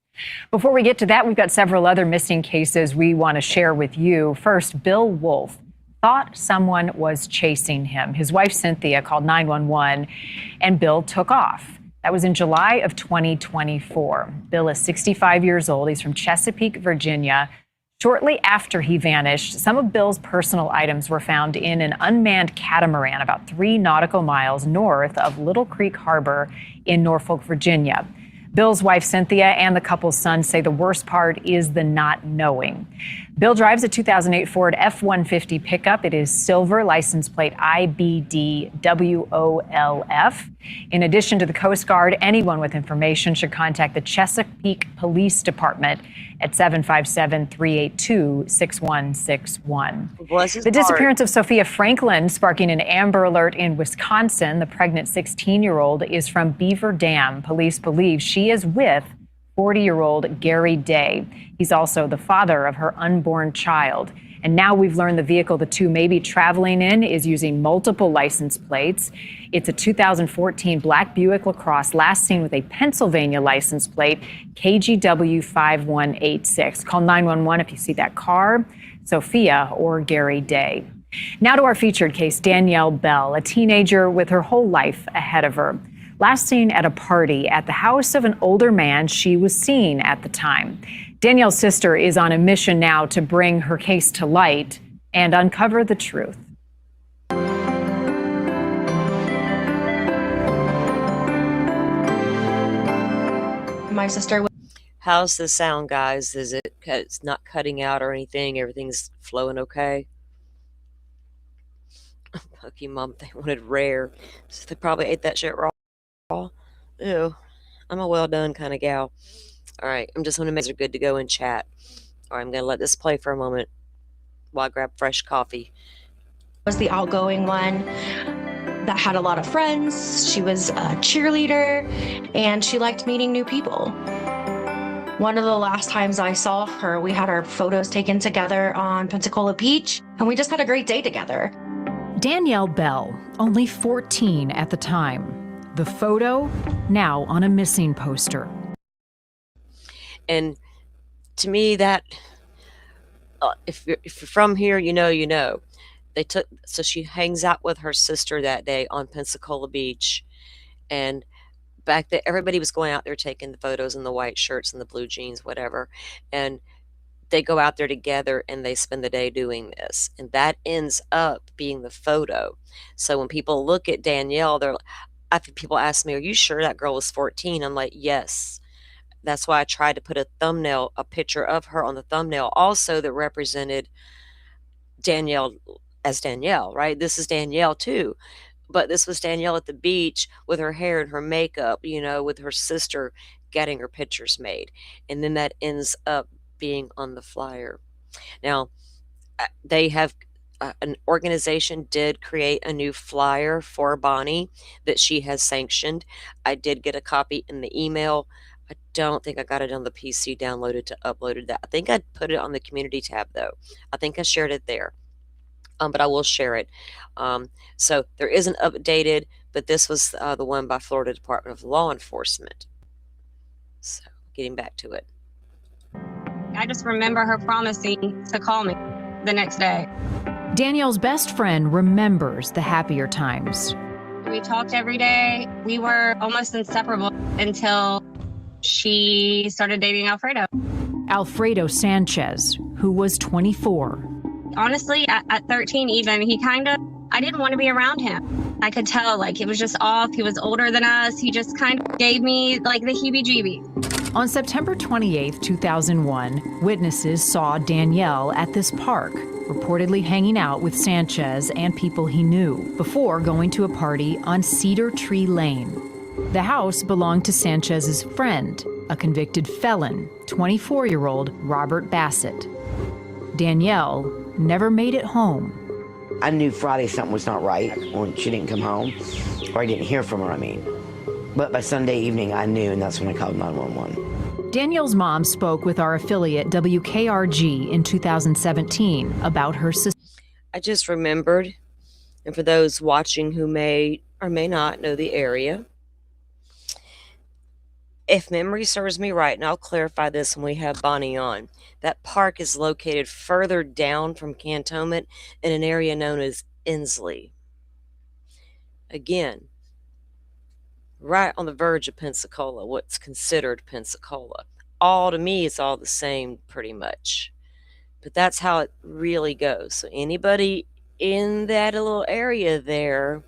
Before we get to that, we've got several other missing cases we want to share with you. First, Bill Wolf thought someone was chasing him. His wife, Cynthia, called 911, and Bill took off. That was in July of 2024. Bill is 65 years old. He's from Chesapeake, Virginia. Shortly after he vanished, some of Bill's personal items were found in an unmanned catamaran about 3 nautical miles north of Little Creek Harbor in Norfolk, Virginia. Bill's wife, Cynthia, and the couple's son say the worst part is the not knowing. Bill drives a 2008 Ford F-150 pickup. It is silver, license plate IBDWOLF. In addition to the Coast Guard, anyone with information should contact the Chesapeake Police Department at 757-382-6161. The disappearance of Sophia Franklin sparking an Amber Alert in Wisconsin. The pregnant 16-year-old is from Beaver Dam. Police believe she is with 40-year-old Gary Day. He's also the father of her unborn child. And now we've learned the vehicle the two may be traveling in is using multiple license plates. It's a 2014 black Buick LaCrosse, last seen with a Pennsylvania license plate, KGW 5186. Call 911 if you see that car, Sophia or Gary Day. Now to our featured case, Danielle Bell, a teenager with her whole life ahead of her. Last seen at a party at the house of an older man she was seeing at the time. Danielle's sister is on a mission now to bring her case to light and uncover the truth. My sister. How's the sound, guys? It's not cutting out or anything? Everything's flowing okay? Lucky mom, they wanted rare, so they probably ate that shit raw. Ew, I'm a well done kind of gal. All right, I'm just going to make sure good to go in chat. All right, I'm going to let this play for a moment while I grab fresh coffee. Was the outgoing one that had a lot of friends. She was a cheerleader, and she liked meeting new people. One of the last times I saw her, we had our photos taken together on Pensacola Beach, and we just had a great day together. Danielle Bell, only 14 at the time. The photo now on a missing poster. And to me, that if you're from here, you know. So she hangs out with her sister that day on Pensacola Beach, and back there, everybody was going out there taking the photos in the white shirts and the blue jeans, whatever, and they go out there together and they spend the day doing this, and that ends up being the photo. So when people look at Danielle, I think people ask me, "Are you sure that girl was 14?" I'm like, yes. That's why I tried to put a picture of her on the thumbnail also that represented Danielle as Danielle, right? This is Danielle too. But this was Danielle at the beach with her hair and her makeup, with her sister getting her pictures made. And then that ends up being on the flyer. Now, they have an organization did create a new flyer for Bonnie that she has sanctioned. I did get a copy in the email. I don't think I got it on the PC downloaded to uploaded that. I think I put it on the community tab though. I think I shared it there. But I will share it. So there isn't updated, but this was the one by Florida Department of Law Enforcement. So getting back to it. I just remember her promising to call me the next day. Danielle's best friend remembers the happier times. We talked every day. We were almost inseparable until she started dating Alfredo. Alfredo Sanchez, who was 24. Honestly, at 13 even, I didn't want to be around him. I could tell, like, it was just off. He was older than us. He just kind of gave me, like, the heebie-jeebies. On September 28, 2001, witnesses saw Danielle at this park, reportedly hanging out with Sanchez and people he knew, before going to a party on Cedar Tree Lane. The house belonged to Sanchez's friend, a convicted felon, 24-year-old Robert Bassett. Danielle never made it home. I knew Friday something was not right when she didn't come home, or I didn't hear from her, But by Sunday evening, I knew, and that's when I called 911. Danielle's mom spoke with our affiliate WKRG in 2017 about her sister. I just remembered, and for those watching who may or may not know the area, if memory serves me right, and I'll clarify this when we have Bonnie on, that park is located further down from Cantonment in an area known as Inslee. Again, right on the verge of Pensacola, what's considered Pensacola. To me, it's all the same pretty much. But that's how it really goes. So anybody in that little area there,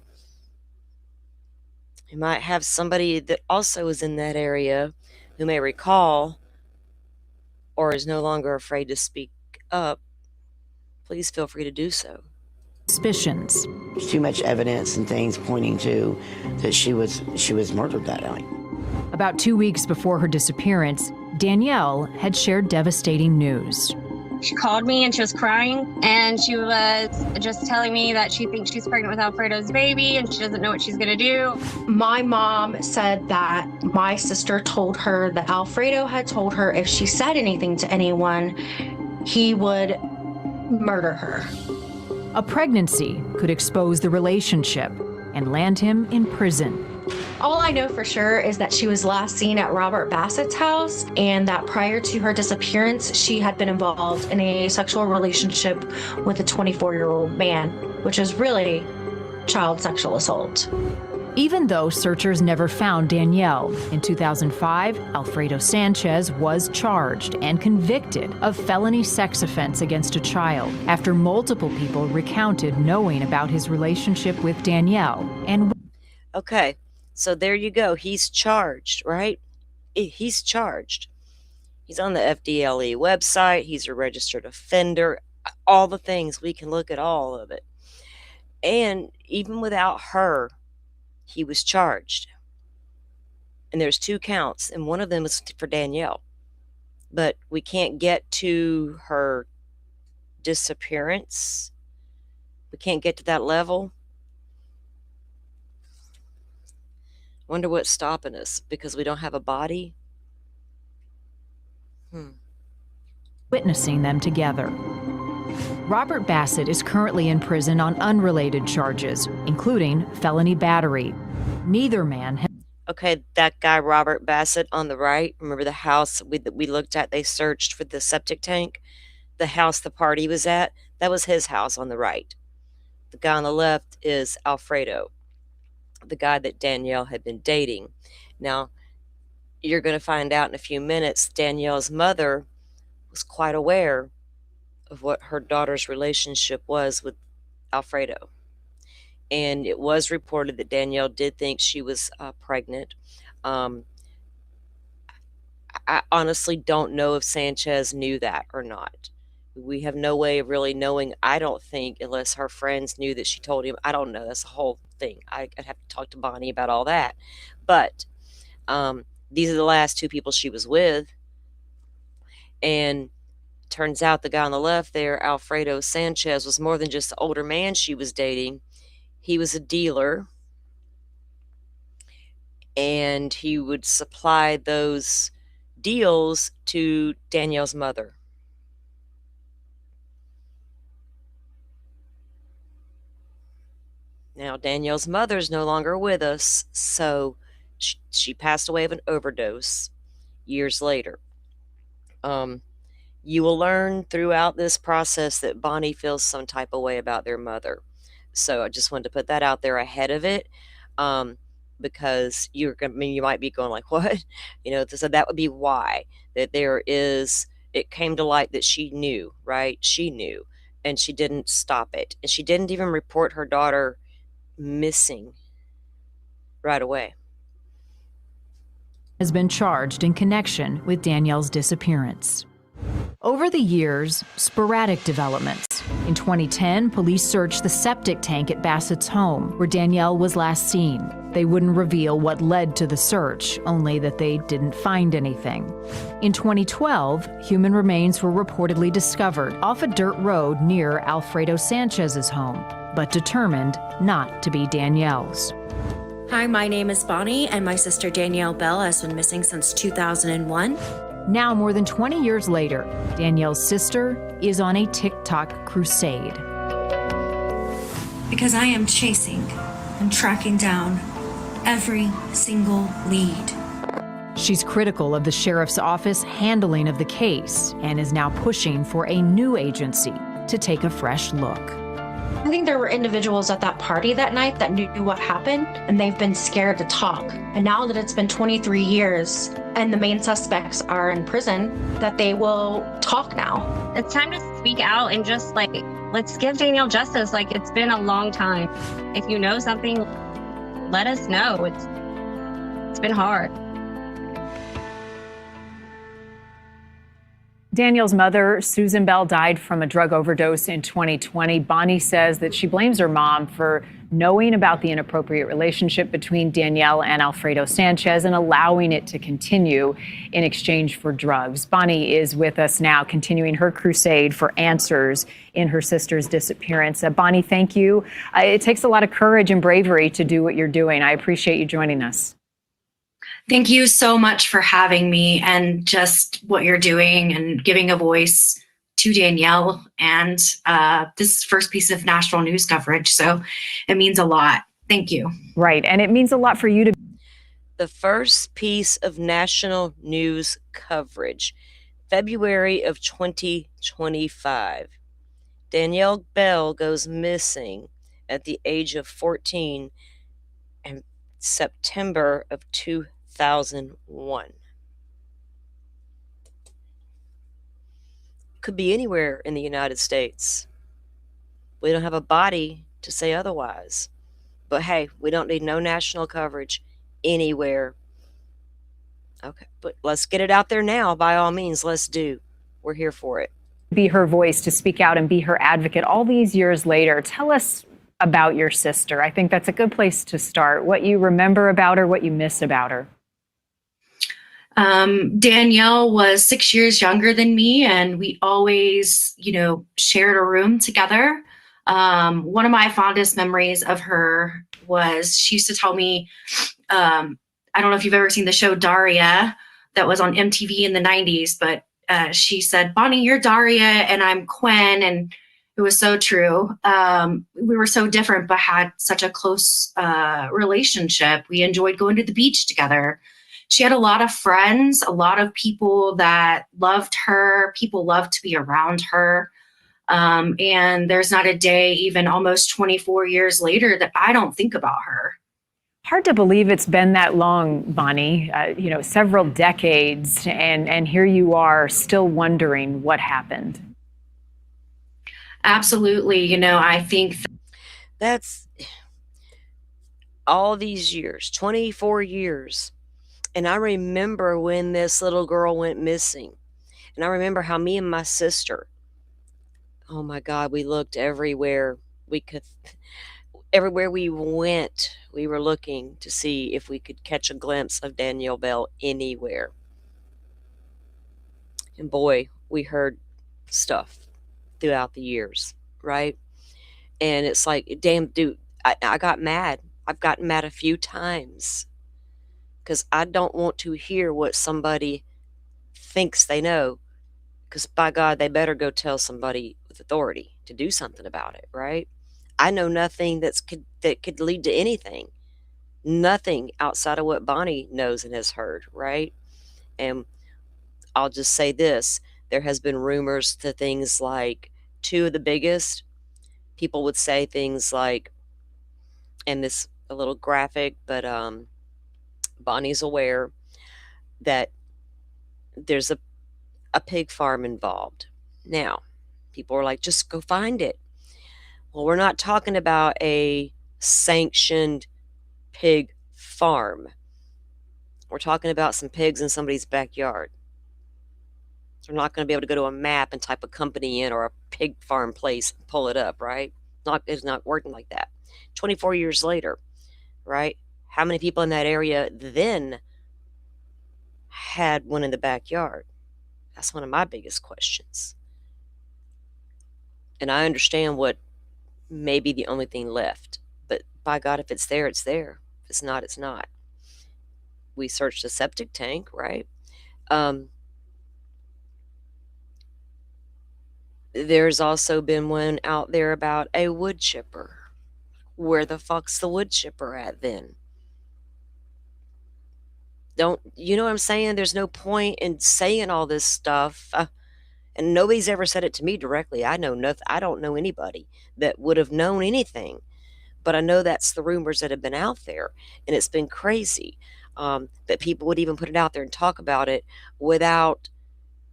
you might have somebody that also is in that area who may recall or is no longer afraid to speak up. Please feel free to do so. Suspicions. There's too much evidence and things pointing to that she was murdered that night. About 2 weeks before her disappearance, Danielle had shared devastating news. She called me and she was crying, and she was just telling me that she thinks she's pregnant with Alfredo's baby and she doesn't know what she's going to do. My mom said that my sister told her that Alfredo had told her if she said anything to anyone, he would murder her. A pregnancy could expose the relationship and land him in prison. All I know for sure is that she was last seen at Robert Bassett's house, and that prior to her disappearance, she had been involved in a sexual relationship with a 24-year-old man, which is really child sexual assault. Even though searchers never found Danielle, in 2005, Alfredo Sanchez was charged and convicted of felony sex offense against a child after multiple people recounted knowing about his relationship with Danielle. Okay, so there you go. He's charged, right? He's charged. He's on the FDLE website. He's a registered offender. All the things. We can look at all of it. And even without her, he was charged. And there's 2 counts, and one of them is for Danielle. But we can't get to her disappearance. We can't get to that level. Wonder what's stopping us, because we don't have a body? Witnessing them together. Robert Bassett is currently in prison on unrelated charges, including felony battery. Neither man has... Okay, that guy Robert Bassett on the right, remember the house that we looked at, they searched for the septic tank? The house the party was at, that was his house on the right. The guy on the left is Alfredo, the guy that Danielle had been dating. Now, you're going to find out in a few minutes, Danielle's mother was quite aware of what her daughter's relationship was with Alfredo. And it was reported that Danielle did think she was pregnant. I honestly don't know if Sanchez knew that or not. We have no way of really knowing, I don't think, unless her friends knew that she told him. I don't know. That's the whole thing. I'd have to talk to Bonnie about all that. But these are the last 2 people she was with. And turns out the guy on the left there, Alfredo Sanchez, was more than just the older man she was dating. He was a dealer, and he would supply those deals to Danielle's mother. Now, Danielle's mother's no longer with us, so she passed away of an overdose years later. You will learn throughout this process that Bonnie feels some type of way about their mother. So I just wanted to put that out there ahead of it. because you're gonna, I mean, you might be going like, what? So that would be why that it came to light that she knew, right? She knew, and she didn't stop it. And she didn't even report her daughter missing right away. Has been charged in connection with Danielle's disappearance. Over the years, sporadic developments. In 2010, police searched the septic tank at Bassett's home, where Danielle was last seen. They wouldn't reveal what led to the search, only that they didn't find anything. In 2012, human remains were reportedly discovered off a dirt road near Alfredo Sanchez's home, but determined not to be Danielle's. Hi, my name is Bonnie, and my sister Danielle Bell has been missing since 2001. Now, more than 20 years later, Danielle's sister is on a TikTok crusade. Because I am chasing and tracking down every single lead. She's critical of the sheriff's office handling of the case and is now pushing for a new agency to take a fresh look. I think there were individuals at that party that night that knew what happened, and they've been scared to talk. And now that it's been 23 years and the main suspects are in prison, that they will talk now. It's time to speak out and just let's give Danielle justice. It's been a long time. If you know something, let us know. It's been hard. Danielle's mother, Susan Bell, died from a drug overdose in 2020. Bonnie says that she blames her mom for knowing about the inappropriate relationship between Danielle and Alfredo Sanchez and allowing it to continue in exchange for drugs. Bonnie is with us now, continuing her crusade for answers in her sister's disappearance. Bonnie, thank you. It takes a lot of courage and bravery to do what you're doing. I appreciate you joining us. Thank you so much for having me and just what you're doing and giving a voice to Danielle and this first piece of national news coverage. So it means a lot. Thank you. Right. And it means a lot for you to. The first piece of national news coverage, February of 2025. Danielle Bell goes missing at the age of 14 in September of 2001. Could be anywhere in the United States. We don't have a body to say otherwise. But hey, we don't need no national coverage anywhere. Okay, but let's get it out there now. By all means, let's do. We're here for it. Be her voice, to speak out and be her advocate all these years later. Tell us about your sister. I think that's a good place to start. What you remember about her, what you miss about her. Danielle was 6 years younger than me, and we always, shared a room together. One of my fondest memories of her was she used to tell me, I don't know if you've ever seen the show Daria that was on MTV in the 90s, but she said, Bonnie, you're Daria and I'm Quinn. And it was so true. We were so different, but had such a close relationship. We enjoyed going to the beach together. She had a lot of friends, a lot of people that loved her. People loved to be around her. And there's not a day, even almost 24 years later, that I don't think about her. Hard to believe it's been that long, Bonnie, several decades, and here you are still wondering what happened. Absolutely. I think that's all these years, 24 years. And I remember when this little girl went missing. And I remember how me and my sister, oh my God, we looked everywhere we could. Everywhere we went, we were looking to see if we could catch a glimpse of Danielle Bell anywhere. And boy, we heard stuff throughout the years, right? And it's like, damn, dude, I got mad. I've gotten mad a few times because I don't want to hear what somebody thinks they know, because by God, they better go tell somebody with authority to do something about it, right? I know nothing that could lead to anything. Nothing outside of what Bonnie knows and has heard, right? And I'll just say this. There has been rumors to things like, two of the biggest, people would say things like, and this a little graphic, but Bonnie's aware that there's a pig farm involved. Now, people are like, just go find it. Well, we're not talking about a sanctioned pig farm. We're talking about some pigs in somebody's backyard. They're not going to be able to go to a map and type a company in or a pig farm place and pull it up, right? It's not working like that. 24 years later, right? How many people in that area then had one in the backyard? That's one of my biggest questions. And I understand what may be the only thing left. But by God, if it's there, it's there. If it's not, it's not. We searched the septic tank, right? There's also been one out there about a wood chipper. Where the fuck's the wood chipper at then? Don't you know what I'm saying? There's no point in saying all this stuff. And nobody's ever said it to me directly. I know nothing. I don't know anybody that would have known anything. But I know that's the rumors that have been out there, and it's been crazy that people would even put it out there and talk about it without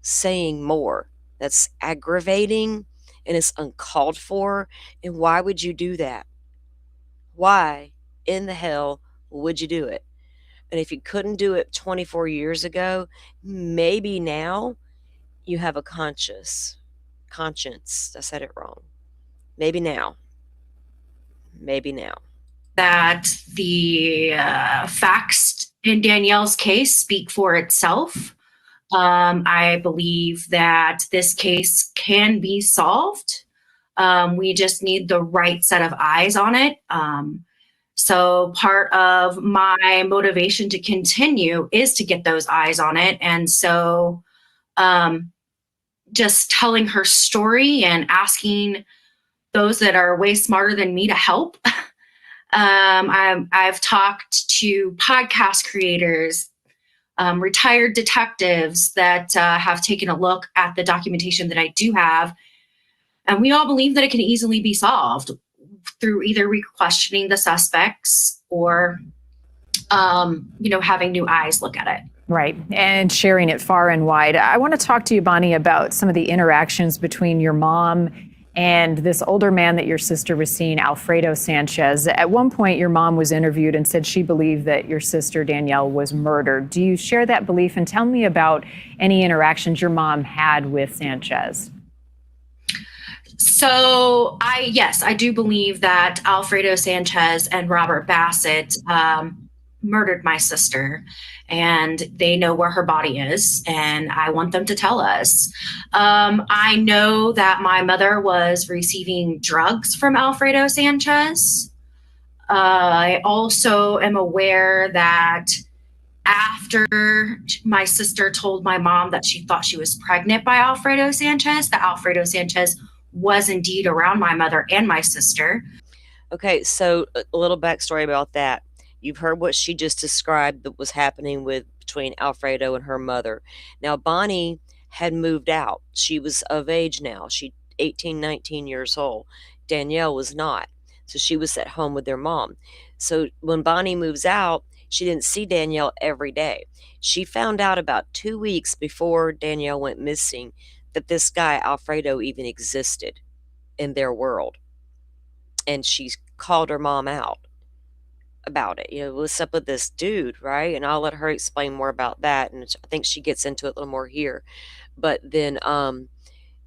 saying more. That's aggravating, and it's uncalled for. And why would you do that? Why in the hell would you do it? And if you couldn't do it 24 years ago, maybe now you have a conscience. I said it wrong. Maybe now. That the facts in Danielle's case speak for itself. I believe that this case can be solved. We just need the right set of eyes on it. So part of my motivation to continue is to get those eyes on it. And so just telling her story and asking those that are way smarter than me to help. I've talked to podcast creators, retired detectives that have taken a look at the documentation that I do have. And we all believe that it can easily be solved through either re-questioning the suspects or, having new eyes look at it. Right, and sharing it far and wide. I want to talk to you, Bonnie, about some of the interactions between your mom and this older man that your sister was seeing, Alfredo Sanchez. At one point, your mom was interviewed and said she believed that your sister, Danielle, was murdered. Do you share that belief? And tell me about any interactions your mom had with Sanchez. So I do believe that Alfredo Sanchez and Robert Bassett murdered my sister, and they know where her body is, and I want them to tell us. I know that my mother was receiving drugs from Alfredo Sanchez. I also am aware that after my sister told my mom that she thought she was pregnant by Alfredo Sanchez, that Alfredo Sanchez was indeed around my mother and my sister. Okay, so a little backstory about that. You've heard what she just described that was happening between Alfredo and her mother. Now, Bonnie had moved out. She was of age now. She 18, 19 years old. Danielle was not. So she was at home with their mom. So when Bonnie moves out, she didn't see Danielle every day. She found out about 2 weeks before Danielle went missing that this guy, Alfredo, even existed in their world. And she called her mom out about it. What's up with this dude, right? And I'll let her explain more about that. And I think she gets into it a little more here. But then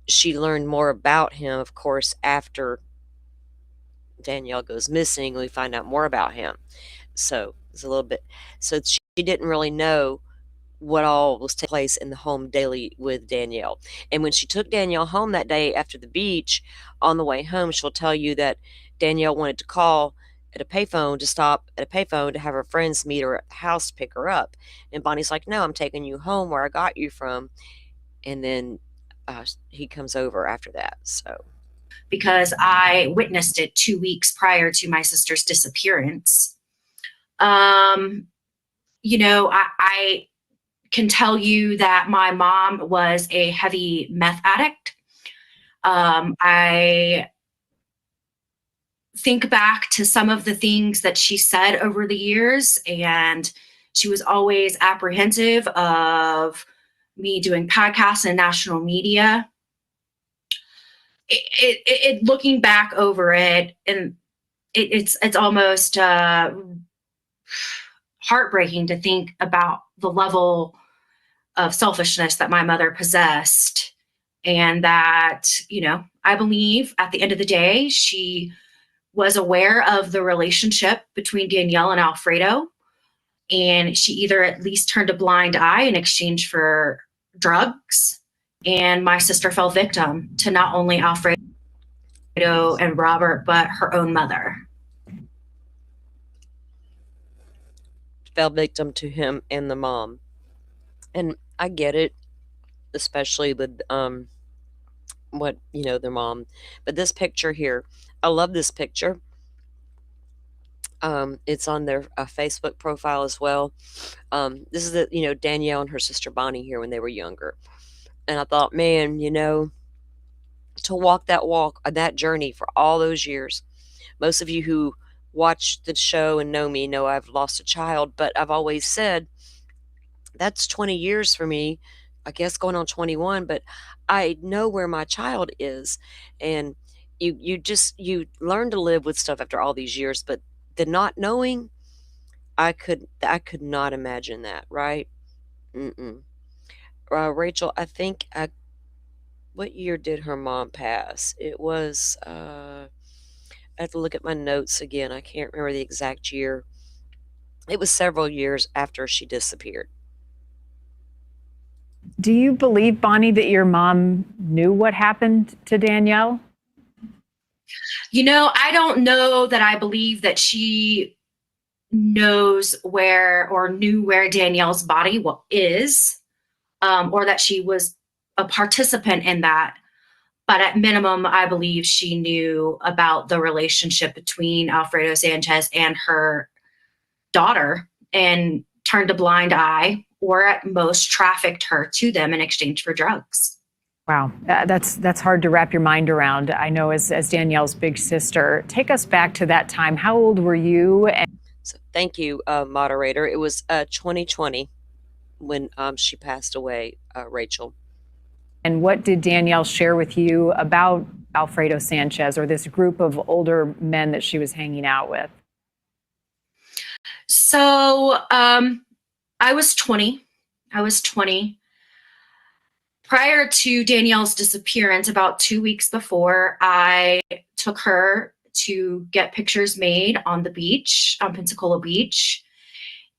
she learned more about him, of course, after Danielle goes missing. We find out more about him. So it's a little bit. So she didn't really know what all was taking place in the home daily with Danielle. And when she took Danielle home that day after the beach, on the way home, she'll tell you that Danielle wanted to call at a payphone to stop at a payphone to have her friends meet her at the house to pick her up. And Bonnie's like, no, I'm taking you home where I got you from. And then he comes over after that. So because I witnessed it 2 weeks prior to my sister's disappearance. I can tell you that my mom was a heavy meth addict. I think back to some of the things that she said over the years, and she was always apprehensive of me doing podcasts and national media. Looking back over it, and it's almost heartbreaking to think about the level of selfishness that my mother possessed. And that, I believe at the end of the day, she was aware of the relationship between Danielle and Alfredo. And she either at least turned a blind eye in exchange for drugs. And my sister fell victim to not only Alfredo and Robert, but her own mother. Fell victim to him and the mom. And I get it, especially with their mom. But this picture here, I love this picture. It's on their Facebook profile as well. This is Danielle and her sister Bonnie here when they were younger. And I thought, man, to walk that journey for all those years. Most of you who watch the show and know me know I've lost a child, but I've always said that's 20 years for me, I guess going on 21, but I know where my child is. And you learn to live with stuff after all these years, but the not knowing, I could not imagine that, right? Rachel, I think what year did her mom pass? It was I have to look at my notes again. I can't remember the exact year. It was several years after she disappeared. Do you believe, Bonnie, that your mom knew what happened to Danielle? I don't know that I believe that she knows where or knew where Danielle's body is, or that she was a participant in that. But at minimum, I believe she knew about the relationship between Alfredo Sanchez and her daughter and turned a blind eye, or at most trafficked her to them in exchange for drugs. Wow, that's hard to wrap your mind around. I know as Danielle's big sister. Take us back to that time. How old were you? So, thank you, moderator. It was 2020 when she passed away, Rachel. And what did Danielle share with you about Alfredo Sanchez or this group of older men that she was hanging out with? So I was 20. Prior to Danielle's disappearance, about 2 weeks before, I took her to get pictures made on the beach, on Pensacola Beach.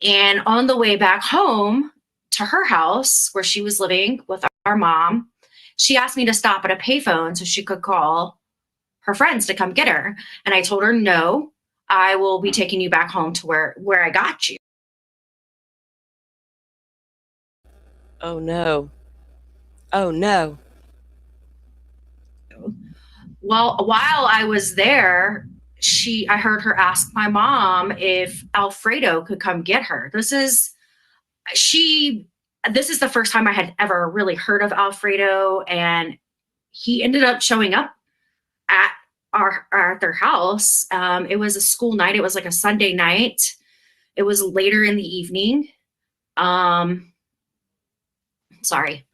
And on the way back home to her house where she was living with our mom, she asked me to stop at a payphone so she could call her friends to come get her. And I told her, no, I will be taking you back home to where I got you. Oh, no. Oh, no. Well, while I was there, I heard her ask my mom if Alfredo could come get her. This is the first time I had ever really heard of Alfredo, and he ended up showing up at their house. It was a school night. It was like a Sunday night. It was later in the evening. Sorry.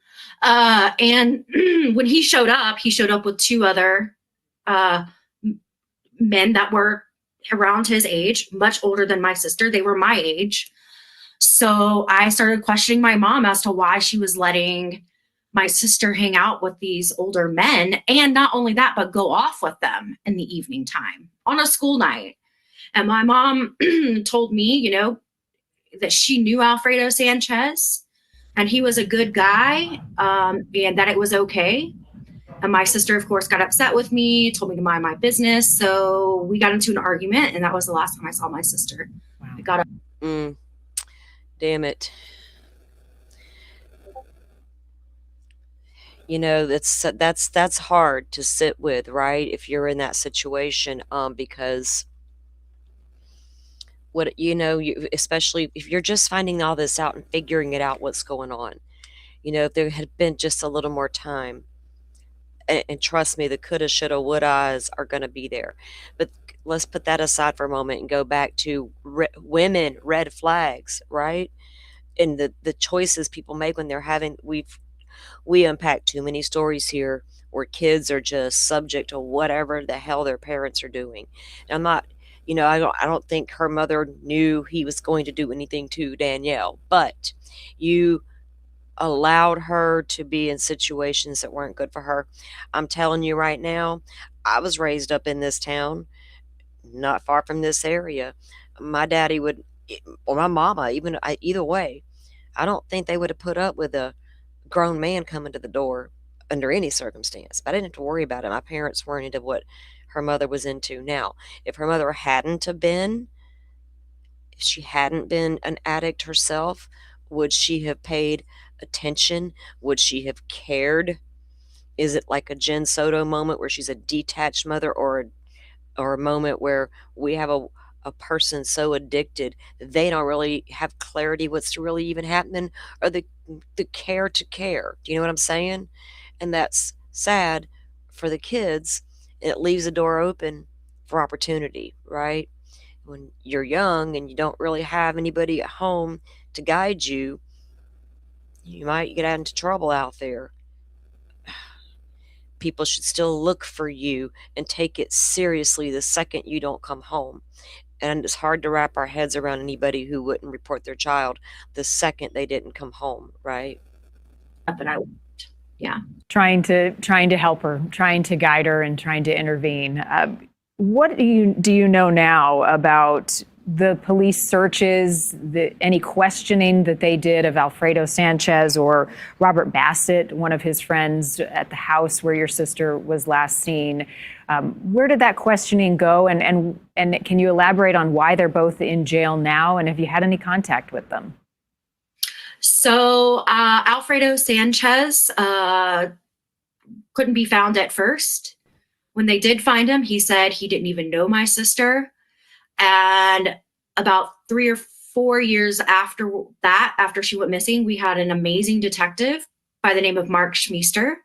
And when he showed up with two other men that were around his age, much older than my sister. They were my age. So I started questioning my mom as to why she was letting my sister hang out with these older men. And not only that, but go off with them in the evening time on a school night. And my mom told me, that she knew Alfredo Sanchez and he was a good guy, and that it was okay. And my sister, of course, got upset with me, told me to mind my business. So we got into an argument, and that was the last time I saw my sister. Wow. I got Damn it. That's hard to sit with, right? If you're in that situation, because especially if you're just finding all this out and figuring it out, what's going on. If there had been just a little more time, And trust me, the coulda, shoulda, wouldas are going to be there. But let's put that aside for a moment and go back to women red flags, right? And the choices people make when they're having we unpack too many stories here where kids are just subject to whatever the hell their parents are doing. And I'm not, I don't think her mother knew he was going to do anything to Danielle, but you allowed her to be in situations that weren't good for her. I'm telling you right now, I was raised up in this town, not far from this area. My daddy would, or my mama, either way, I don't think they would have put up with a grown man coming to the door under any circumstance. But I didn't have to worry about it. My parents weren't into what her mother was into. Now, if her mother hadn't have been, if she hadn't been an addict herself, would she have paid attention? Would she have cared? Is it like a Jen Soto moment where she's a detached mother, or a moment where we have a person so addicted they don't really have clarity what's really even happening, or the care to care? Do you know what I'm saying? And that's sad for the kids. It leaves the door open for opportunity, right? When you're young and you don't really have anybody at home to guide you, you might get into trouble out there. People should still look for you and take it seriously the second you don't come home. And it's hard to wrap our heads around anybody who wouldn't report their child the second they didn't come home, right? But yeah. Trying to help her, trying to guide her, and trying to intervene. What do you know now about the police searches, any questioning that they did of Alfredo Sanchez or Robert Bassett, one of his friends, at the house where your sister was last seen? Where did that questioning go? And can you elaborate on why they're both in jail now, and have you had any contact with them? So Alfredo Sanchez couldn't be found at first. When they did find him, he said he didn't even know my sister. And about 3 or 4 years after that, after she went missing, we had an amazing detective by the name of Mark Schmeester,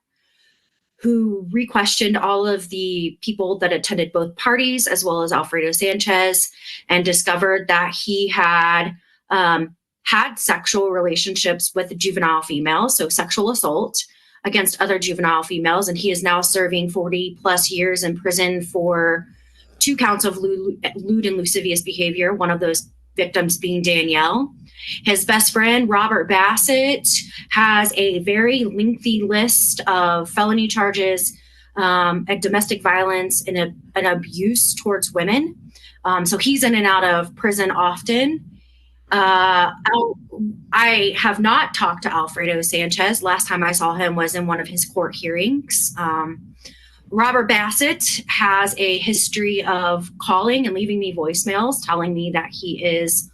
who re-questioned all of the people that attended both parties, as well as Alfredo Sanchez, and discovered that he had had sexual relationships with juvenile females, so sexual assault against other juvenile females. And he is now serving 40 plus years in prison for 2 counts of lewd and lascivious behavior, one of those victims being Danielle. His best friend, Robert Bassett, has a very lengthy list of felony charges, and domestic violence and abuse towards women. So he's in and out of prison often. I have not talked to Alfredo Sanchez. Last time I saw him was in one of his court hearings. Robert Bassett has a history of calling and leaving me voicemails telling me that he is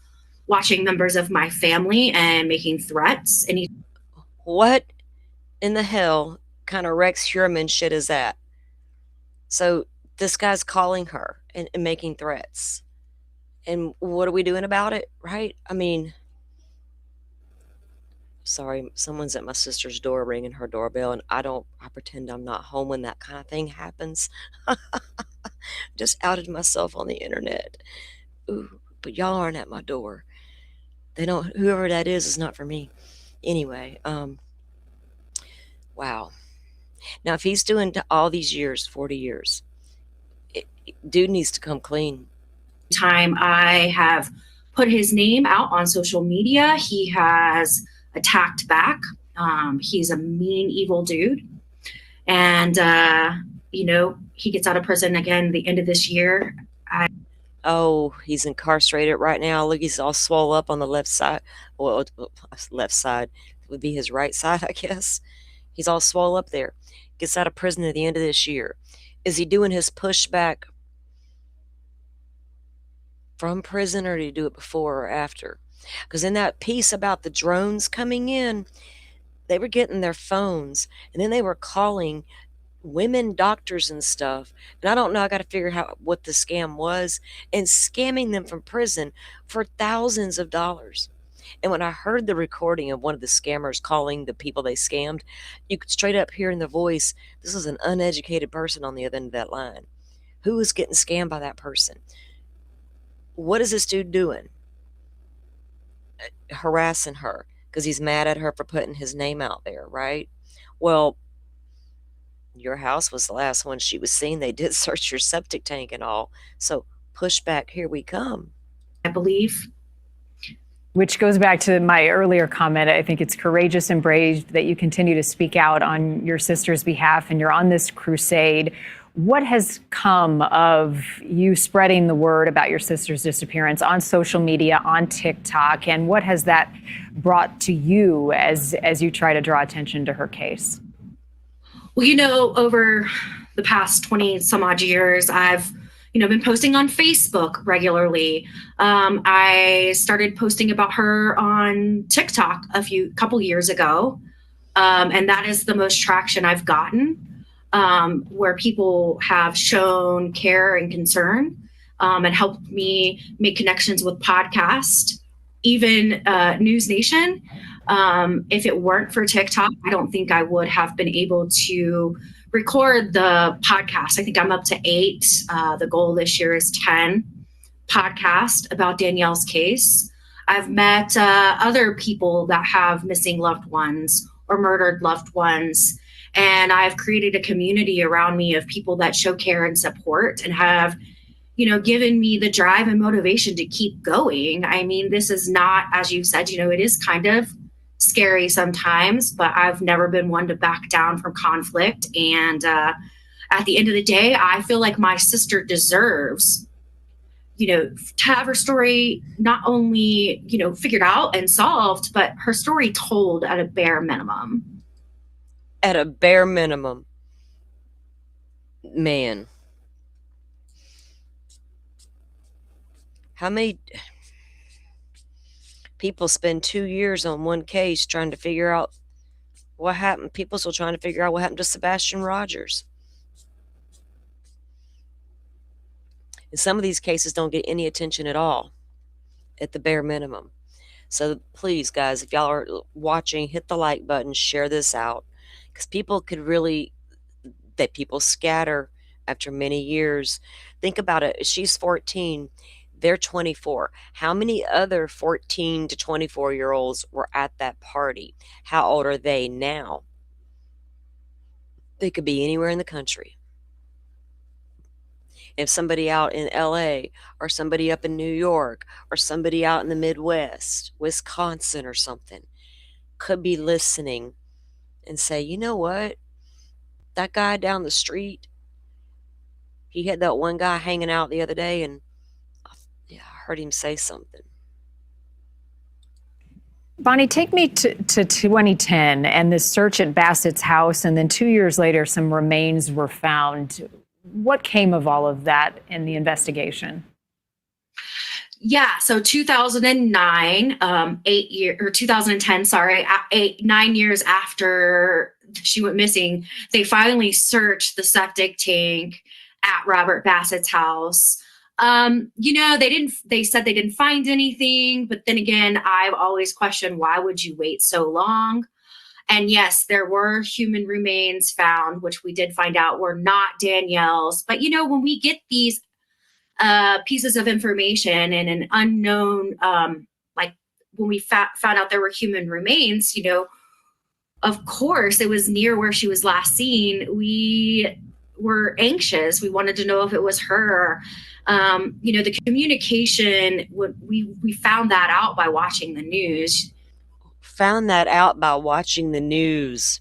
watching members of my family and making threats. And what in the hell kind of Rex Heuermann shit is that? So this guy's calling her and making threats. And what are we doing about it, right? I mean, sorry, someone's at my sister's door ringing her doorbell, and I pretend I'm not home when that kind of thing happens. Just outed myself on the internet. Ooh, but y'all aren't at my door. They don't, whoever that is not for me. Anyway, wow. Now, if he's doing all these years, 40 years, dude needs to come clean. Time I have put his name out on social media, he has attacked back. He's a mean, evil dude. And, he gets out of prison again the end of this year. Oh, he's incarcerated right now. Look, he's all swole up on the left side. Well, left side would be his right side, I guess. He's all swole up there. Gets out of prison at the end of this year. Is he doing his pushback from prison, or did he do it before or after? Because in that piece about the drones coming in, they were getting their phones, and then they were calling women doctors and stuff. And I don't know, I got to figure out what the scam was, and scamming them from prison for thousands of dollars. And when I heard the recording of one of the scammers calling the people they scammed, you could straight up hear in the voice, this is an uneducated person on the other end of that line. Who is getting scammed by that person? What is this dude doing? Harassing her because he's mad at her for putting his name out there, right? Well, your house was the last one she was seen. They did search your septic tank and all. So push back, here we come. I believe. Which goes back to my earlier comment. I think it's courageous and brave that you continue to speak out on your sister's behalf and you're on this crusade. What has come of you spreading the word about your sister's disappearance on social media, on TikTok, and what has that brought to you as you try to draw attention to her case? Well, over the past 20 some odd years, I've been posting on Facebook regularly. I started posting about her on TikTok couple years ago. And that is the most traction I've gotten. Where people have shown care and concern and helped me make connections with podcasts, even News Nation. If it weren't for TikTok, I don't think I would have been able to record the podcast. I think I'm up to 8. The goal this year is 10 podcasts about Danielle's case. I've met other people that have missing loved ones or murdered loved ones. And I've created a community around me of people that show care and support and have, given me the drive and motivation to keep going. I mean, this is not, as you said, it is kind of scary sometimes, but I've never been one to back down from conflict. And at the end of the day, I feel like my sister deserves, to have her story not only, figured out and solved, but her story told at a bare minimum. At a bare minimum. Man. How many people spend 2 years on one case trying to figure out what happened? People still trying to figure out what happened to Sebastian Rogers. And some of these cases don't get any attention at all, at the bare minimum. So please, guys, if y'all are watching, hit the like button, share this out. Because people scatter after many years. Think about it. She's 14. They're 24. How many other 14 to 24-year-olds were at that party? How old are they now? They could be anywhere in the country. If somebody out in LA or somebody up in New York or somebody out in the Midwest, Wisconsin or something, could be listening and say, you know what? That guy down the street, he had that one guy hanging out the other day, and I heard him say something. Bonnie, take me to 2010 and this search at Bassett's house, and then 2 years later, some remains were found. What came of all of that in the investigation? Yeah, so 2009, 2010, sorry, 9 years after she went missing, they finally searched the septic tank at Robert Bassett's house. They said they didn't find anything, but then again, I've always questioned, why would you wait so long? And yes, there were human remains found, which we did find out were not Danielle's. But, when we get these pieces of information and an unknown, like when we found out there were human remains, of course, it was near where she was last seen. We were anxious. We wanted to know if it was her. The communication, we found that out by watching the news. Found that out by watching the news.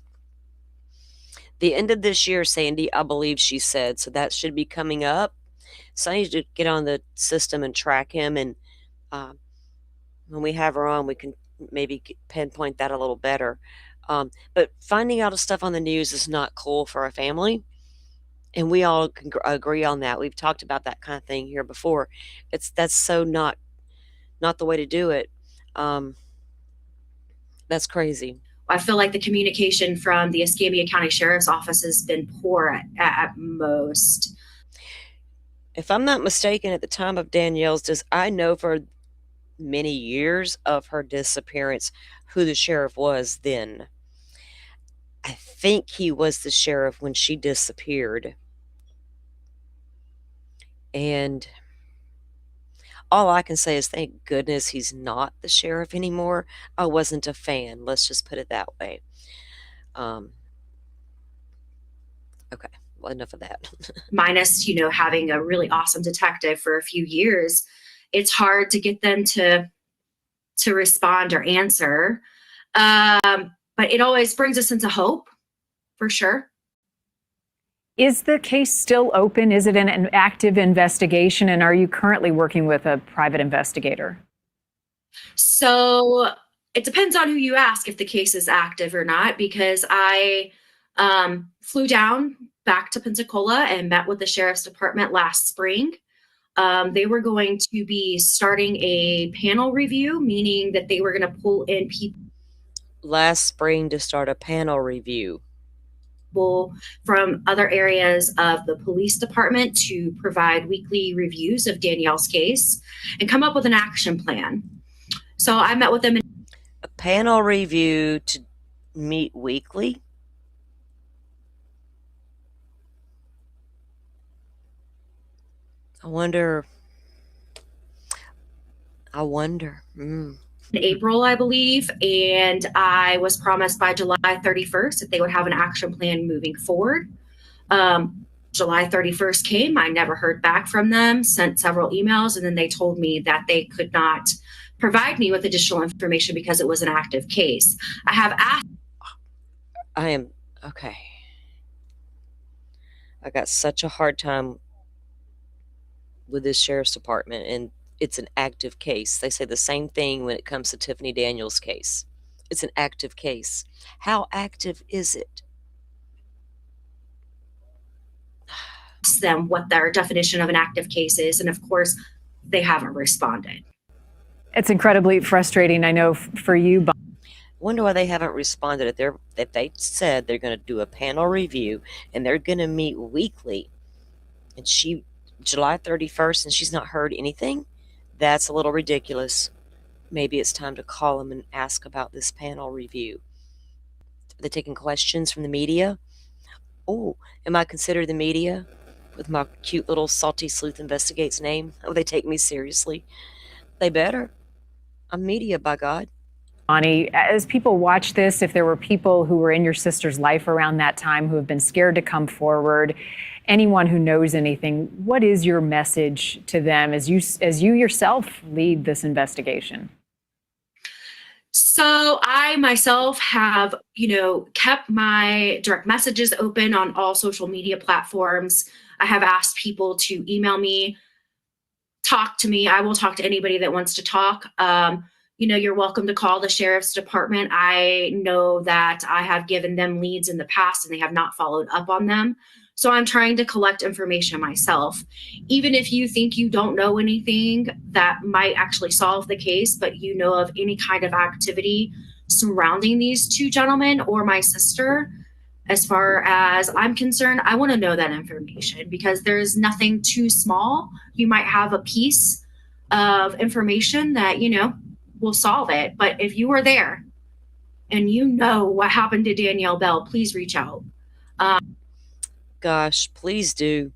The end of this year, Sandy, I believe she said, so that should be coming up. So I need to get on the system and track him, and when we have her on, we can maybe pinpoint that a little better. But finding out stuff on the news is not cool for a family, and we all can agree on that. We've talked about that kind of thing here before. That's so not the way to do it. That's crazy. I feel like the communication from the Escambia County Sheriff's Office has been poor at most. If I'm not mistaken, at the time of Danielle's death, I know for many years of her disappearance who the sheriff was then. I think he was the sheriff when she disappeared. And all I can say is thank goodness he's not the sheriff anymore. I wasn't a fan. Let's just put it that way. Okay, well, enough of that. Minus, having a really awesome detective for a few years, it's hard to get them to respond or answer. But it always brings a sense of hope, for sure. Is the case still open? Is it an active investigation? And are you currently working with a private investigator? So it depends on who you ask if the case is active or not, because I flew down back to Pensacola and met with the sheriff's department last spring. They were going to be starting a panel review, meaning that they were going to pull in people. Last spring to start a panel review. From other areas of the police department to provide weekly reviews of Danielle's case and come up with an action plan. So I met with them. A panel review to meet weekly? I wonder. In April, I believe, and I was promised by July 31st that they would have an action plan moving forward. July 31st came. I never heard back from them, sent several emails, and then they told me that they could not provide me with additional information because it was an active case. I have asked. Okay. I got such a hard time with this sheriff's department, and it's an active case. They say the same thing when it comes to Tiffany Daniels' case. It's an active case. How active is it? Them what their definition of an active case is, and of course, they haven't responded. It's incredibly frustrating, I know, for you. I wonder why they haven't responded. If they said they're going to do a panel review and they're going to meet weekly, and July 31st, and she's not heard anything, that's a little ridiculous. Maybe it's time to call them and ask about this panel review. Are they taking questions from the media? Oh, am I considered the media with my cute little Salty Sleuth Investigates name? Oh, they take me seriously. They better. I'm media, by God. Bonnie, as people watch this, if there were people who were in your sister's life around that time who have been scared to come forward, anyone who knows anything, what is your message to them as you yourself lead this investigation? So I myself have, kept my direct messages open on all social media platforms. I have asked people to email me, talk to me. I will talk to anybody that wants to talk. You're welcome to call the sheriff's department. I know that I have given them leads in the past and they have not followed up on them. So I'm trying to collect information myself. Even if you think you don't know anything that might actually solve the case, but you know of any kind of activity surrounding these two gentlemen or my sister, as far as I'm concerned, I want to know that information because there's nothing too small. You might have a piece of information that, will solve it. But if you were there and you know what happened to Danielle Bell, please reach out. Gosh, please do.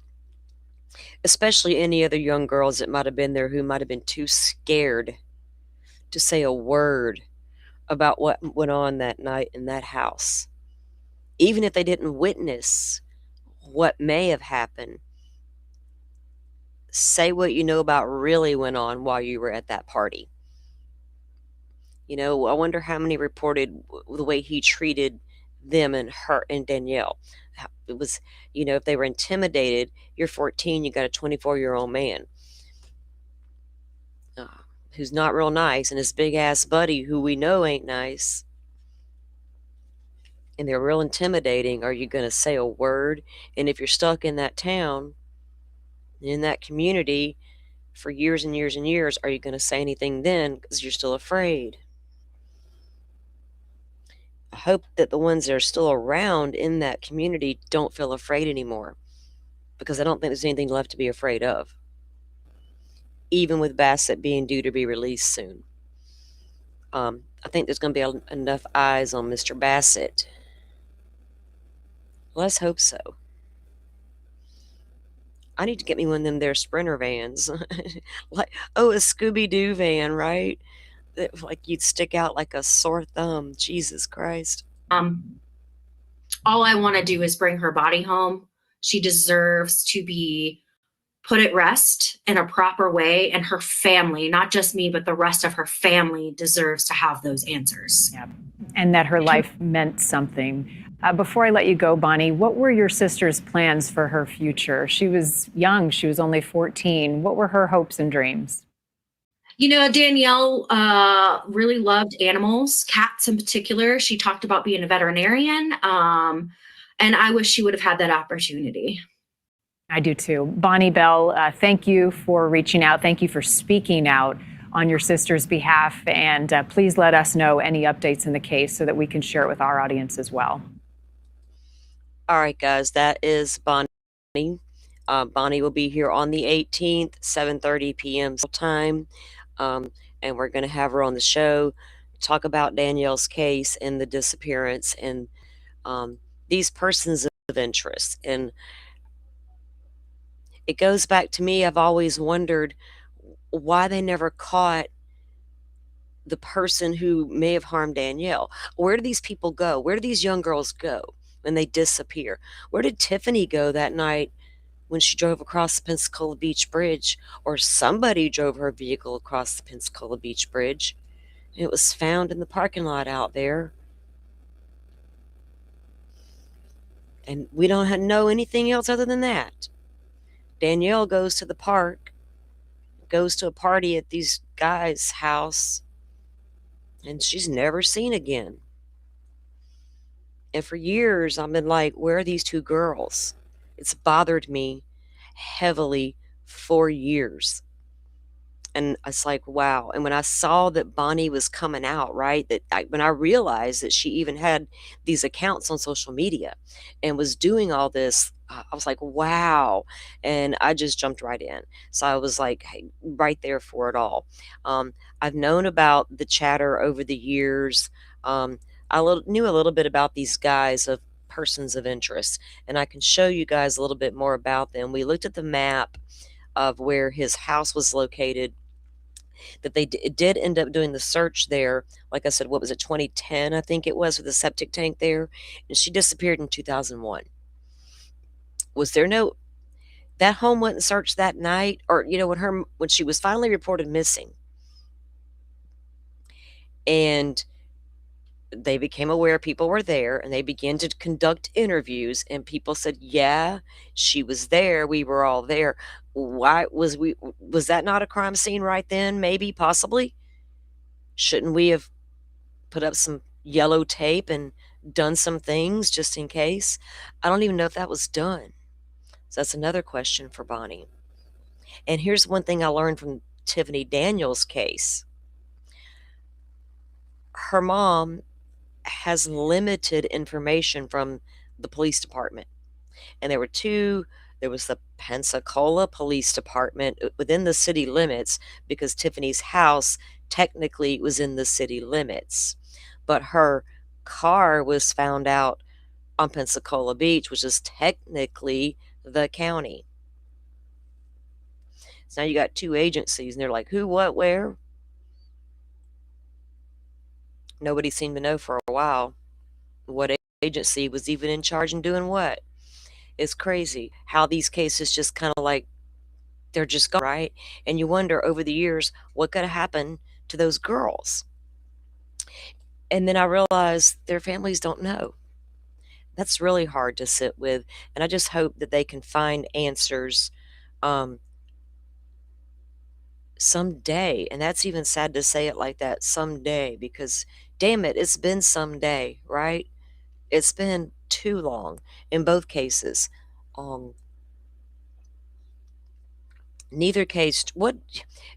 Especially any other young girls that might have been there who might have been too scared to say a word about what went on that night in that house. Even if they didn't witness what may have happened, say what you know about really went on while you were at that party. I wonder how many reported the way he treated them and her and Danielle. It was, if they were intimidated, you're 14, you got a 24-year-old man who's not real nice, and his big-ass buddy who we know ain't nice, and they're real intimidating. Are you going to say a word? And if you're stuck in that town, in that community for years and years and years, are you going to say anything then because you're still afraid? I hope that the ones that are still around in that community don't feel afraid anymore, because I don't think there's anything left to be afraid of. even with Bassett being due to be released soon. I think there's going to be enough eyes on Mr. Bassett. Let's hope so. I need to get me one of them there Sprinter vans. Like, oh, a Scooby-Doo van, right? That, like, you'd stick out like a sore thumb. Jesus Christ. All I want to do is bring her body home. She deserves to be put at rest in a proper way, and her family, not just me, but the rest of her family, deserves to have those answers. Yeah. And that her life meant something. Before I let you go, Bonnie, what were your sister's plans for her future? She was young. She was only 14. What were her hopes and dreams? You know, Danielle really loved animals, cats in particular. She talked about being a veterinarian, and I wish she would have had that opportunity. I do too. Bonnie Bell, thank you for reaching out. Thank you for speaking out on your sister's behalf. And please let us know any updates in the case so that we can share it with our audience as well. All right, guys, that is Bonnie. Bonnie will be here on the 18th, 7:30 p.m. time. And we're going to have her on the show, talk about Danielle's case and the disappearance and these persons of interest. And it goes back to me, I've always wondered why they never caught the person who may have harmed Danielle. Where do these people go? Where do these young girls go when they disappear? Where did Tiffany go that night when she drove across the Pensacola Beach Bridge, or somebody drove her vehicle across the Pensacola Beach Bridge? It was found in the parking lot out there. And we don't know anything else other than that. Danielle goes to the park, goes to a party at these guys' house, and she's never seen again. And for years, I've been like, where are these two girls? It's bothered me heavily for years. And it's like, wow. And when I saw that Bonnie was coming out, right, when I realized that she even had these accounts on social media and was doing all this, I was like, wow. And I just jumped right in. So I was like, hey, right there for it all. I've known about the chatter over the years. I knew a little bit about these guys of persons of interest, and I can show you guys a little bit more about them. We looked at the map of where his house was located, that they did end up doing the search there. Like I said, what was it, 2010, I think it was, with the septic tank there. And she disappeared in 2001. Was there that home wasn't searched that night, or, when she was finally reported missing, and they became aware people were there, and they began to conduct interviews, and people said, yeah, she was there, we were all there. Why was that not a crime scene right then? Maybe, possibly. Shouldn't we have put up some yellow tape and done some things just in case? I don't even know if that was done. So that's another question for Bonnie. And here's one thing I learned from Tiffany Daniels' case. Her mom has limited information from the police department. And there was the Pensacola Police Department within the city limits, because Tiffany's house technically was in the city limits. But her car was found out on Pensacola Beach, which is technically the county. So now you got two agencies, and they're like, who, what, where? Nobody seemed to know for a while what agency was even in charge and doing what. It's crazy how these cases just kind of like, they're just gone, right? And you wonder over the years what could have happened to those girls. And then I realized their families don't know. That's really hard to sit with. And I just hope that they can find answers someday. And that's even sad to say it like that, someday, because damn it, it's been someday, right? It's been too long in both cases. Neither case, what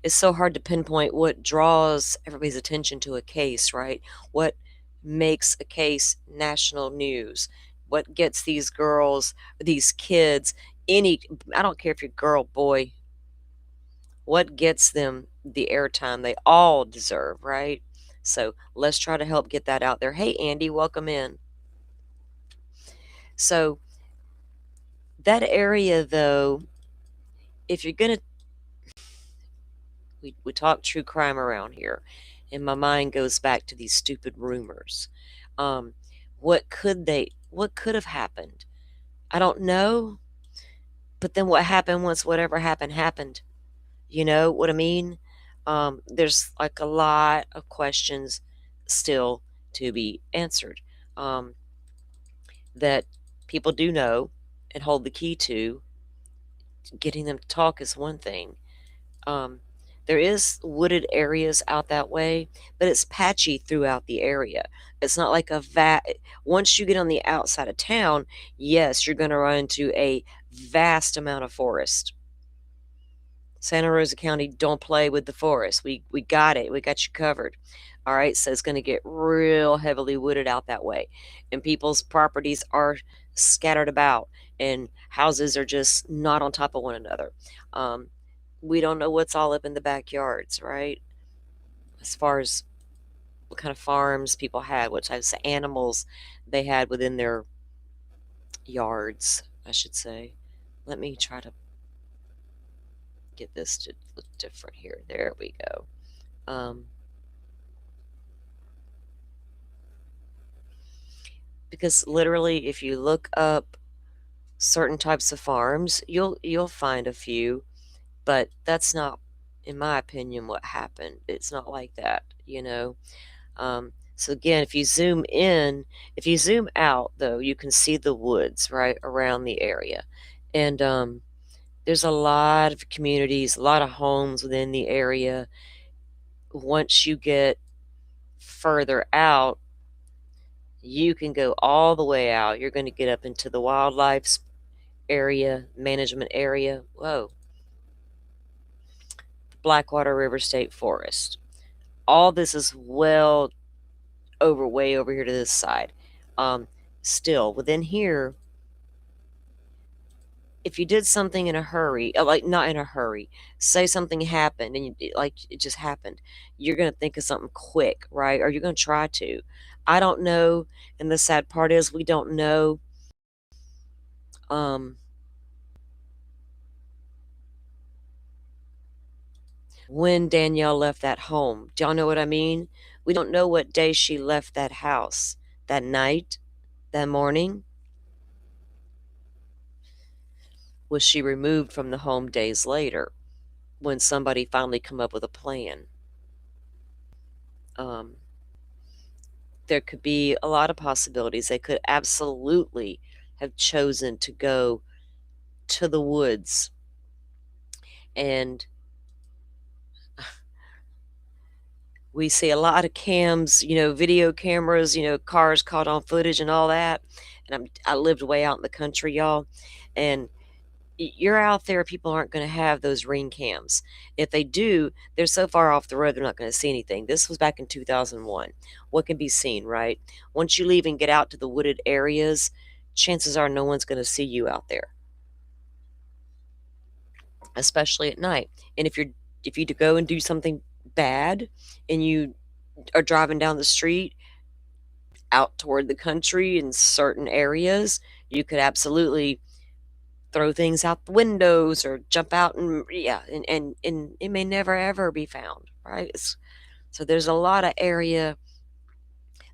is so hard to pinpoint what draws everybody's attention to a case, right? What makes a case national news? What gets these girls, these kids, I don't care if you're girl, boy, What gets them the airtime they all deserve, right? So let's try to help get that out there. Hey, Andy, welcome in. So that area, though, if you're going to, we talk true crime around here, and my mind goes back to these stupid rumors. What could have happened? I don't know. But then what happened once whatever happened happened? You know what I mean? There's like a lot of questions still to be answered, that people do know and hold the key to. Getting them to talk is one thing. There is wooded areas out that way, but it's patchy throughout the area. It's not like once you get on the outside of town, yes, you're going to run into a vast amount of forest. Santa Rosa County, don't play with the forest. We got it. We got you covered. All right, so it's going to get real heavily wooded out that way, and people's properties are scattered about, and houses are just not on top of one another. We don't know what's all up in the backyards, right? As far as what kind of farms people had, what types of animals they had within their yards, I should say. Let me try to get this to look different here. There we go. Because literally, if you look up certain types of farms, you'll find a few, but that's not, in my opinion, what happened. It's not like that, you know. So again, if you zoom out, though, you can see the woods right around the area, and there's a lot of communities, a lot of homes within the area. Once you get further out, you can go all the way out. You're going to get up into the wildlife area, management area. Whoa. Blackwater River State Forest. All this is way over here to this side. Still, within here, if you did something in a hurry, like not in a hurry, say something happened and like it just happened, you're going to think of something quick, right? Or you're going to try to. I don't know. And the sad part is we don't know. When Danielle left that home. Do y'all know what I mean? We don't know what day she left that house. That night? That morning? Was she removed from the home days later when somebody finally come up with a plan? There could be a lot of possibilities. They could absolutely have chosen to go to the woods, and we see a lot of cams, video cameras, cars caught on footage and all that. And I lived way out in the country, y'all, and you're out there, people aren't going to have those ring cams. If they do, they're so far off the road, they're not going to see anything. This was back in 2001. What can be seen, right? Once you leave and get out to the wooded areas, chances are no one's going to see you out there, especially at night. And if you go and do something bad and you are driving down the street out toward the country in certain areas, you could absolutely throw things out the windows or jump out and it may never ever be found, right? So there's a lot of area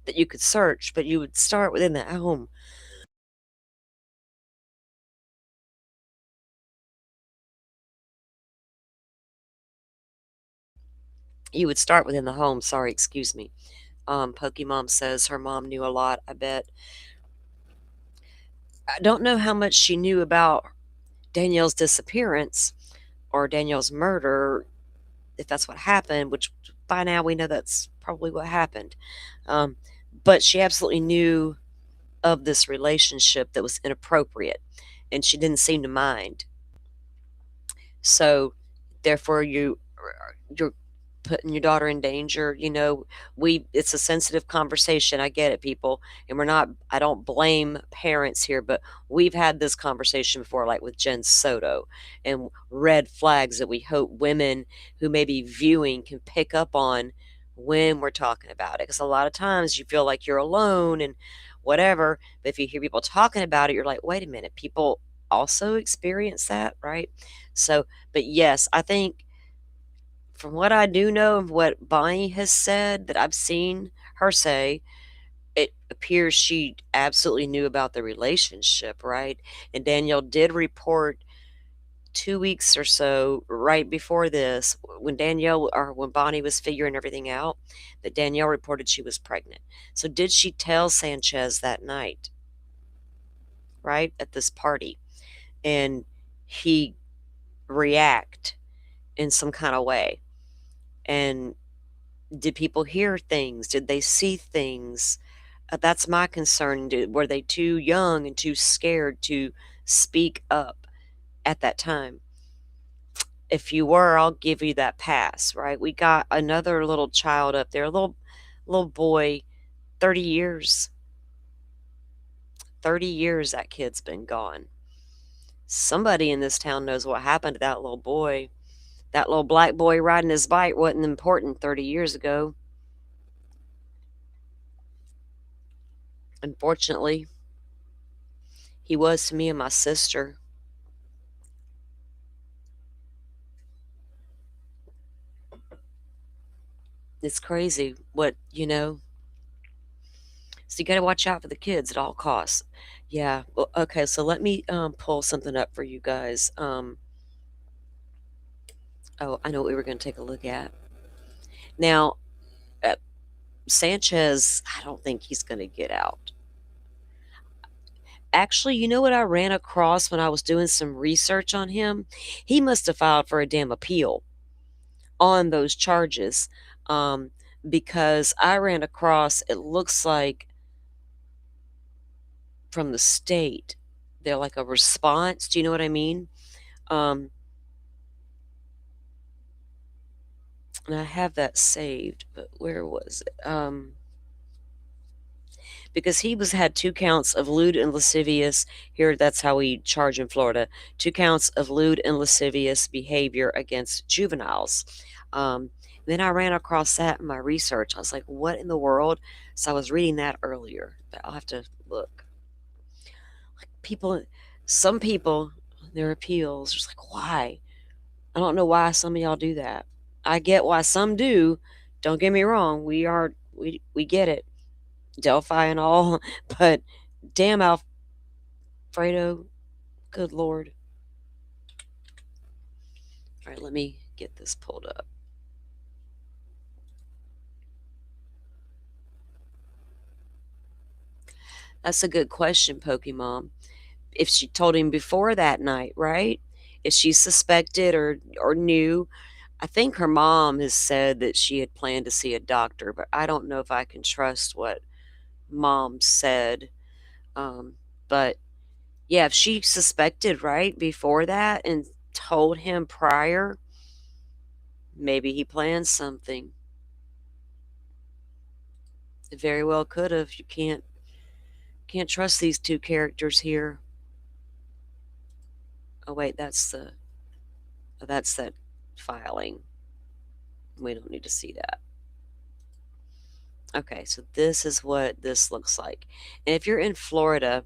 that you could search, but you would start within the home. You would start within the home. Sorry, excuse me. Pokemom says her mom knew a lot, I bet. I don't know how much she knew about Danielle's disappearance or Danielle's murder, if that's what happened, which by now we know that's probably what happened. But she absolutely knew of this relationship that was inappropriate, and she didn't seem to mind. So therefore you're putting your daughter in danger. It's a sensitive conversation. I get it, people. And I don't blame parents here, but we've had this conversation before, like with Jen Soto, and red flags that we hope women who may be viewing can pick up on when we're talking about it. Because a lot of times you feel like you're alone and whatever. But if you hear people talking about it, you're like, wait a minute, people also experience that, right? So, but yes, I think from what I do know of what Bonnie has said that I've seen her say, it appears she absolutely knew about the relationship, right? And Danielle did report 2 weeks or so right before this, when Bonnie was figuring everything out, that Danielle reported she was pregnant. So did she tell Sanchez that night, right, at this party? And he react in some kind of way? And did people hear things? Did they see things? That's my concern. Were they too young and too scared to speak up at that time? If you were, I'll give you that pass, right? We got another little child up there, a little boy, 30 years. 30 years that kid's been gone. Somebody in this town knows what happened to that little boy. That little black boy riding his bike wasn't important 30 years ago. Unfortunately, he was to me and my sister. It's crazy so you got to watch out for the kids at all costs. Yeah. Well, okay. So let me pull something up for you guys. Oh, I know what we were going to take a look at. Now, Sanchez, I don't think he's going to get out. Actually, you know what I ran across when I was doing some research on him? He must have filed for a damn appeal on those charges, because I ran across, it looks like from the state, they're like a response. Do you know what I mean? And I have that saved, but where was it? Because he had 2 counts of lewd and lascivious. Here, that's how we charge in Florida. 2 counts of lewd and lascivious behavior against juveniles. Then I ran across that in my research. I was like, what in the world? So I was reading that earlier, but I'll have to look. Like some people, their appeals, just like, why? I don't know why some of y'all do that. I get why some do. Don't get me wrong. We get it. Delphi and all, but damn, Alfredo, good Lord. All right, let me get this pulled up. That's a good question, Pokemon. If she told him before that night, right? If she suspected or knew, I think her mom has said that she had planned to see a doctor, but I don't know if I can trust what mom said. But yeah, if she suspected right before that and told him prior, maybe he planned something. It very well could have. You can't trust these 2 characters here. Oh wait, that's that filing. We don't need to see that. Okay, so this is what this looks like. And if you're in Florida,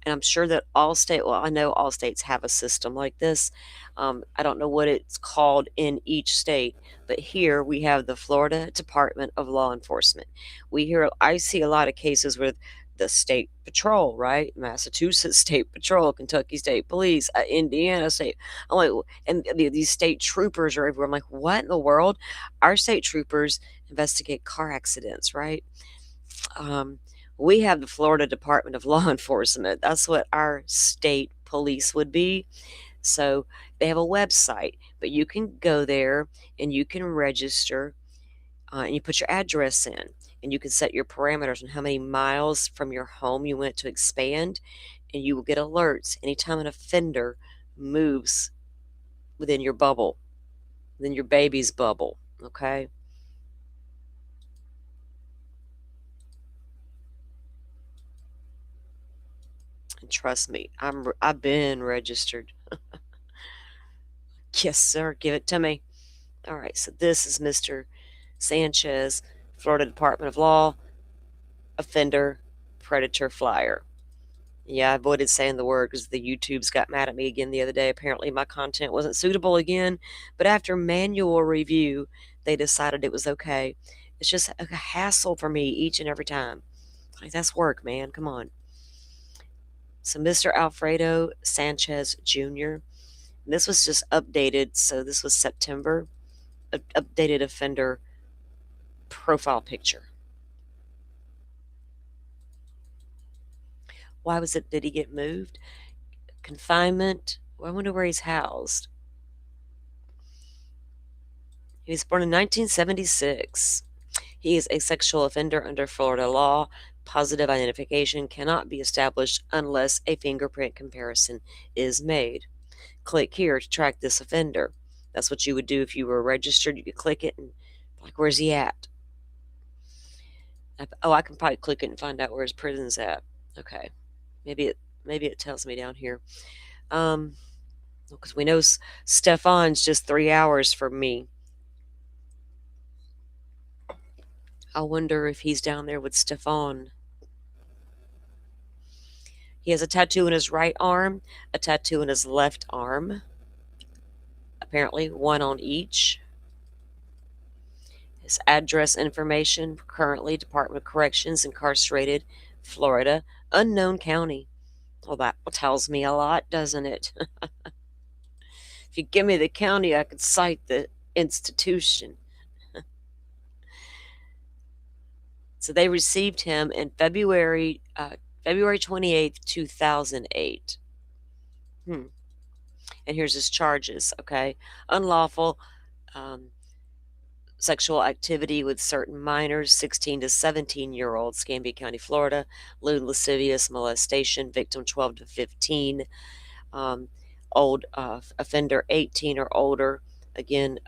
and I'm sure that I know all states have a system like this. I don't know what it's called in each state, but here we have the Florida Department of Law Enforcement. I see a lot of cases with the state patrol, right? Massachusetts State Patrol, Kentucky State Police, Indiana State. I'm like, and these state troopers are everywhere. I'm like, what in the world? Our state troopers investigate car accidents, right? We have the Florida Department of Law Enforcement. That's what our state police would be. So they have a website, but you can go there and you can register, and you put your address in, and you can set your parameters on how many miles from your home you want it to expand, and you will get alerts anytime an offender moves within your bubble, within your baby's bubble. Okay. And trust me, I've been registered. Yes, sir. Give it to me. All right. So this is Mr. Sanchez, Florida Department of Law, offender, predator flyer. Yeah, I avoided saying the word because the YouTubes got mad at me again the other day. Apparently, my content wasn't suitable again. But after manual review, they decided it was okay. It's just a hassle for me each and every time. Like, that's work, man. Come on. So, Mr. Alfredo Sanchez Jr., this was just updated. So, this was September. Updated offender profile picture. Why was it? Did he get moved? Confinement? Well, I wonder where he's housed. He was born in 1976. He is a sexual offender under Florida law. Positive identification cannot be established unless a fingerprint comparison is made. Click here to track this offender. That's what you would do if you were registered. You could click it and, like, where's he at? Oh, I can probably click it and find out where his prison's at. Okay, maybe it tells me down here. Because we know Stefan's just 3 hours from me. I wonder if he's down there with Stefan. He has a tattoo in his right arm, a tattoo in his left arm. Apparently, one on each. His address information, currently Department of Corrections, incarcerated, Florida, unknown county. Well, that tells me a lot, doesn't it? If you give me the county, I could cite the institution. So they received him in February 28th, 2008. And here's his charges, okay? Unlawful sexual activity with certain minors, 16 to 17-year-olds, Escambia County, Florida. Lewd, lascivious molestation, victim 12 to 15. Old offender 18 or older, again,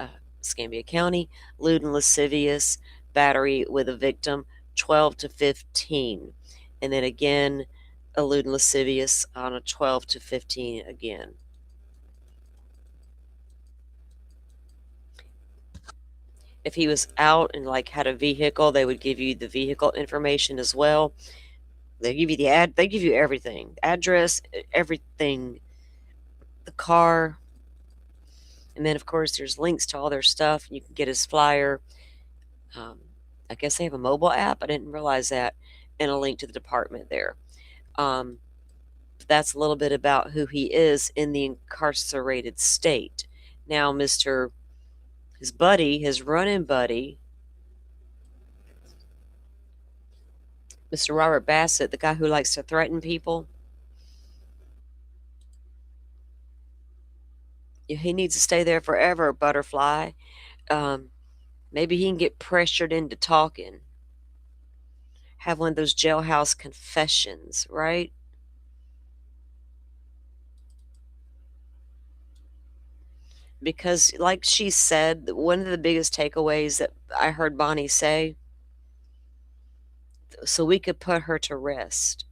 Escambia County. Lewd and lascivious, battery with a victim 12 to 15. And then again, a lewd and lascivious on a 12 to 15 again. If he was out and like had a vehicle, they would give you the vehicle information as well. They give you they give you everything. Address, everything. The car. And then of course there's links to all their stuff. You can get his flyer. I guess they have a mobile app. I didn't realize that. And a link to the department there. That's a little bit about who he is in the incarcerated state. Now, his buddy, his running buddy, Mr. Robert Bassett, the guy who likes to threaten people, he needs to stay there forever, Butterfly. Maybe he can get pressured into talking. Have one of those jailhouse confessions, right? Because, like she said, one of the biggest takeaways that I heard Bonnie say, so we could put her to rest.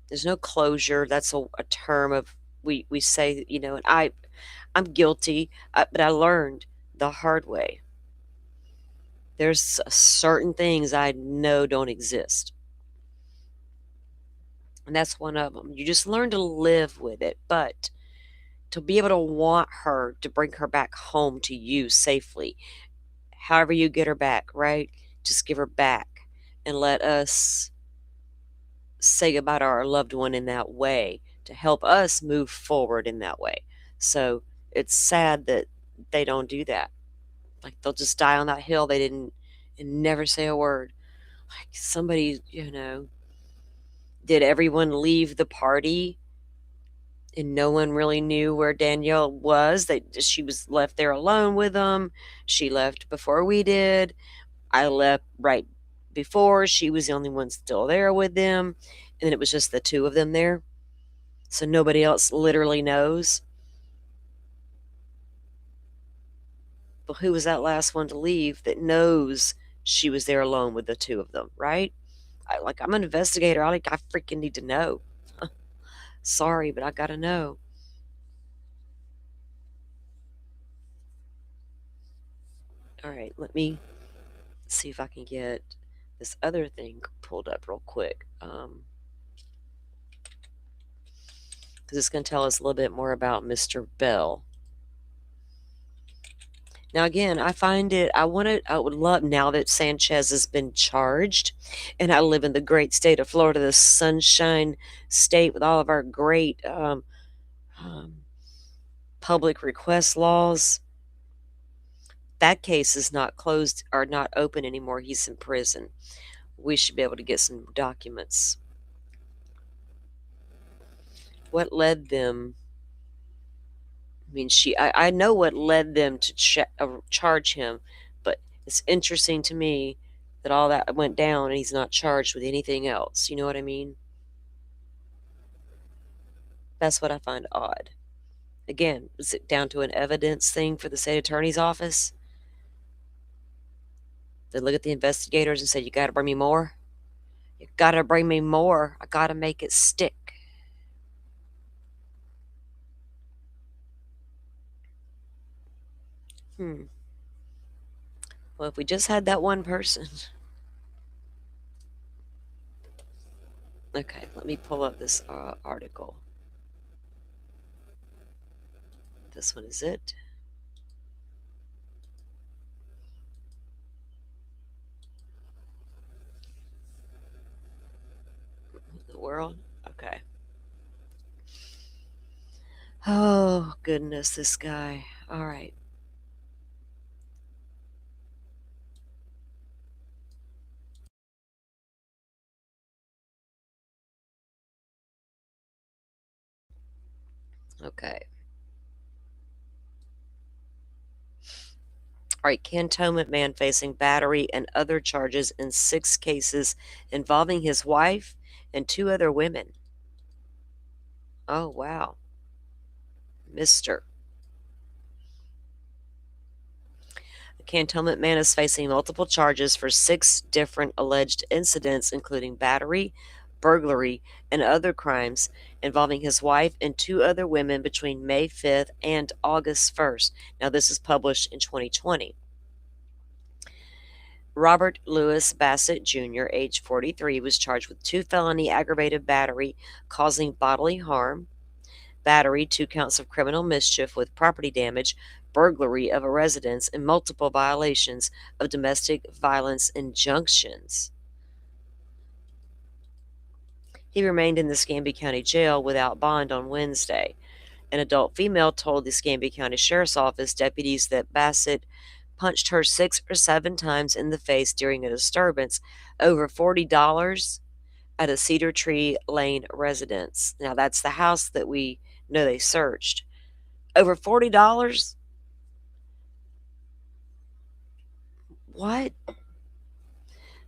There's no closure. That's a term of, we say, and I'm guilty, but I learned the hard way. There's certain things I know don't exist. And that's one of them. You just learn to live with it. But to be able to want her to bring her back home to you safely, however you get her back, right? Just give her back and let us say goodbye to our loved one in that way to help us move forward in that way. So it's sad that they don't do that. Like, they'll just die on that hill. They didn't, and never say a word. Like, somebody, did everyone leave the party and no one really knew where Danielle was? She was left there alone with them. She left before we did. I left right before. She was the only one still there with them. And then it was just the two of them there. So nobody else literally knows. But who was that last one to leave that knows she was there alone with the two of them, right? I'm an investigator. I freaking need to know. Sorry, but I gotta know. All right, let me see if I can get this other thing pulled up real quick. Because it's going to tell us a little bit more about Mr. Bell. Now, again, I would love, now that Sanchez has been charged, and I live in the great state of Florida, the sunshine state with all of our great public request laws. That case is not closed or not open anymore. He's in prison. We should be able to get some documents. What led them? I mean, I know what led them to charge him, but it's interesting to me that all that went down and he's not charged with anything else. You know what I mean? That's what I find odd. Again, is it down to an evidence thing for the state attorney's office? They look at the investigators and say, you got to bring me more? You got to bring me more. I got to make it stick. Well, if we just had that one person. Okay, let me pull up this article. This one is it. The world? Okay. Oh, goodness, this guy. All right. Okay. All right, Cantonment man facing battery and other charges in 6 cases involving his wife and 2 other women. Oh, wow. Mister. The Cantonment man is facing multiple charges for 6 different alleged incidents, including battery, burglary, and other crimes involving his wife and 2 other women between May 5th and August 1st. Now, this is published in 2020. Robert Louis Bassett Jr., age 43, was charged with 2 felony aggravated battery causing bodily harm, battery, 2 counts of criminal mischief with property damage, burglary of a residence, and multiple violations of domestic violence injunctions. He remained in the Escambia County Jail without bond on Wednesday. An adult female told the Escambia County Sheriff's Office deputies that Bassett punched her 6 or 7 times in the face during a disturbance over $40 at a Cedar Tree Lane residence. Now, that's the house that we know they searched. Over $40? What?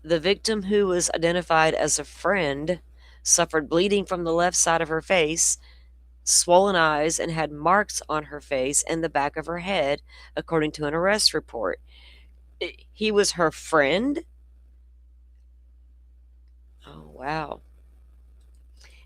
The victim, who was identified as a friend, suffered bleeding from the left side of her face, swollen eyes, and had marks on her face and the back of her head, according to an arrest report. He was her friend? Oh, wow.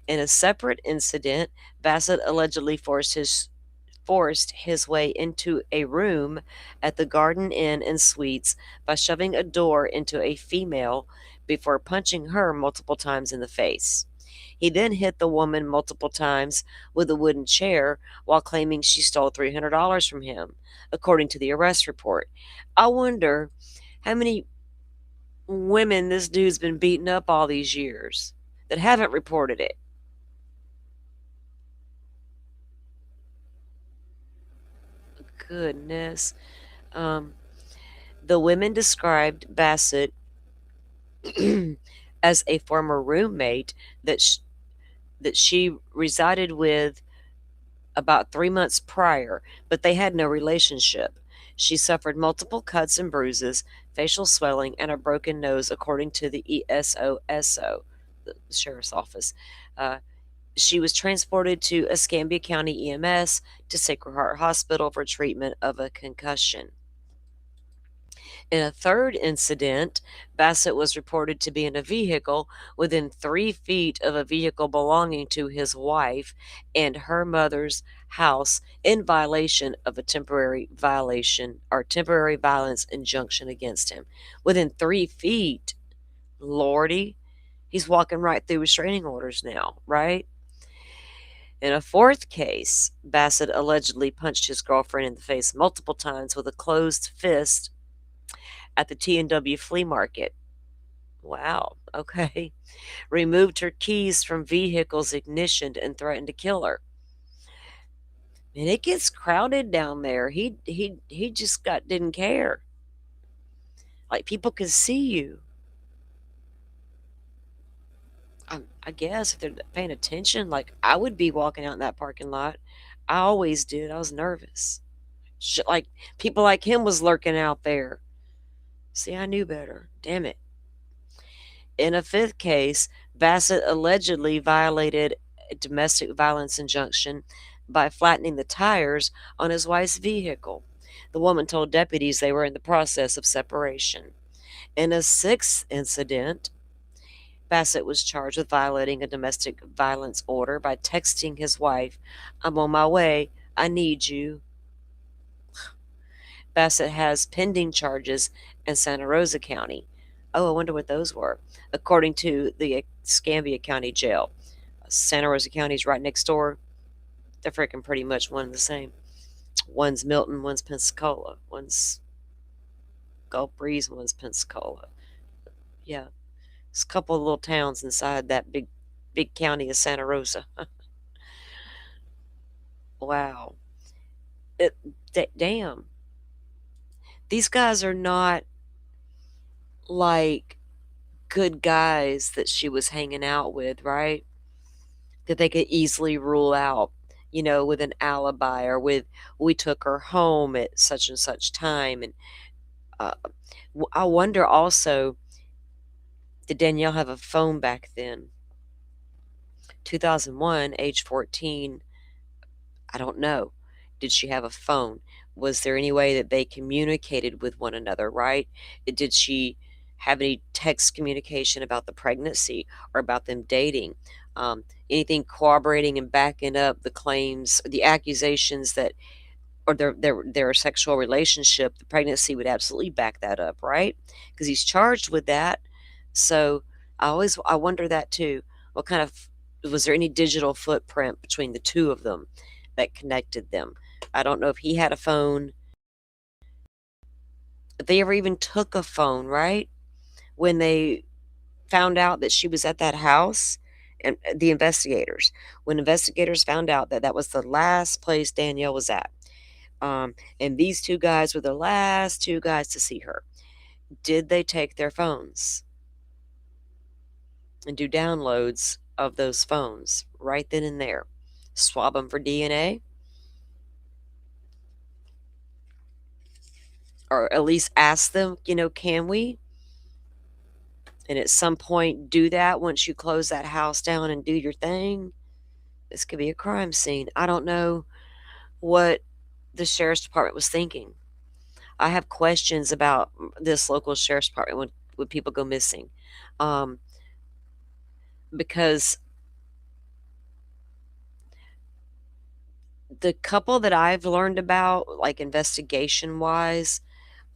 In a separate incident, Bassett allegedly forced his way into a room at the Garden Inn and Suites by shoving a door into a female before punching her multiple times in the face. He then hit the woman multiple times with a wooden chair while claiming she stole $300 from him, according to the arrest report. I wonder how many women this dude's been beating up all these years that haven't reported it. Goodness. The women described Bassett as a former roommate that she resided with about 3 months prior, but they had no relationship. She suffered multiple cuts and bruises, facial swelling, and a broken nose, according to the ESOSO, the sheriff's office. She was transported to Escambia County EMS to Sacred Heart Hospital for treatment of a concussion. In a third incident, Bassett was reported to be in a vehicle within 3 feet of a vehicle belonging to his wife and her mother's house in violation of a temporary violence injunction against him. Within 3 feet. Lordy, he's walking right through restraining orders now, right? In a fourth case, Bassett allegedly punched his girlfriend in the face multiple times with a closed fist at the T&W flea market. Wow, okay. Removed her keys from vehicle's ignition and threatened to kill her. And it gets crowded down there. He just didn't care. Like, people can see you. I guess if they're paying attention, like, I would be walking out in that parking lot. I always did. I was nervous. Like, people like him was lurking out there. See, I knew better. Damn it. In a fifth case, Bassett allegedly violated a domestic violence injunction by flattening the tires on his wife's vehicle. The woman told deputies they were in the process of separation. In a sixth incident, Bassett was charged with violating a domestic violence order by texting his wife, "I'm on my way. I need you." Bassett has pending charges in Santa Rosa County. Oh, I wonder what those were. According to the Escambia County Jail. Santa Rosa County's right next door. They're freaking pretty much one and the same. One's Milton, one's Pensacola. One's Gulf Breeze, one's Pensacola. Yeah. It's a couple of little towns inside that big county of Santa Rosa. Wow. Damn. These guys are not like good guys that she was hanging out with, right? That they could easily rule out, with an alibi or with, we took her home at such and such time. And I wonder also, did Danielle have a phone back then? 2001, age 14, I don't know. Did she have a phone? Was there any way that they communicated with one another, right? Did she have any text communication about the pregnancy or about them dating? Anything corroborating and backing up the claims, the accusations that, or their sexual relationship, the pregnancy would absolutely back that up, right? Because he's charged with that. So I wonder that too. What kind of, was there any digital footprint between the two of them that connected them? I don't know if he had a phone, if they ever even took a phone, right? When they found out that she was at that house, and the investigators, when investigators found out that that was the last place Danielle was at, and these two guys were the last two guys to see her, did they take their phones and do downloads of those phones right then and there? Swab them for DNA? Or at least ask them, can we? And at some point do that once you close that house down and do your thing. This could be a crime scene. I don't know what the sheriff's department was thinking. I have questions about this local sheriff's department when people go missing. Because the couple that I've learned about, like investigation wise,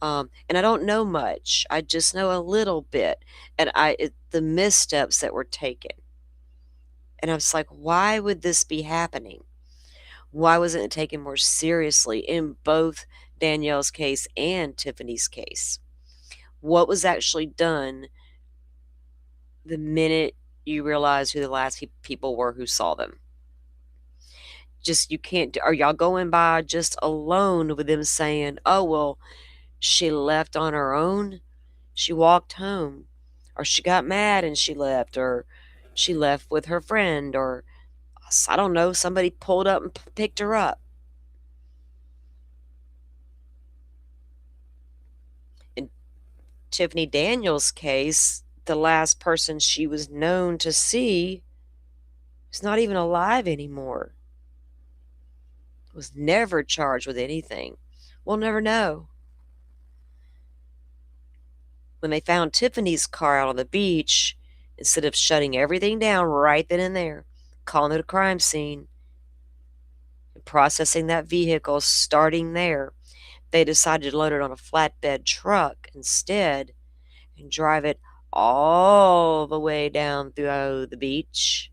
and I don't know much, I just know a little bit, and the missteps that were taken. And I was like, why would this be happening? Why wasn't it taken more seriously in both Danielle's case and Tiffany's case? What was actually done the minute you realize who the last people were who saw them? Just, you can't, are y'all going by just alone with them saying, oh, well, she left on her own, she walked home, or she got mad and she left, or she left with her friend, or I don't know, somebody pulled up and picked her up? In Tiffany Daniels' case, the last person she was known to see is not even alive anymore. Was never charged with anything. We'll never know. When they found Tiffany's car out on the beach, instead of shutting everything down right then and there, calling it a crime scene, and processing that vehicle, starting there, they decided to load it on a flatbed truck instead and drive it all the way down through the beach,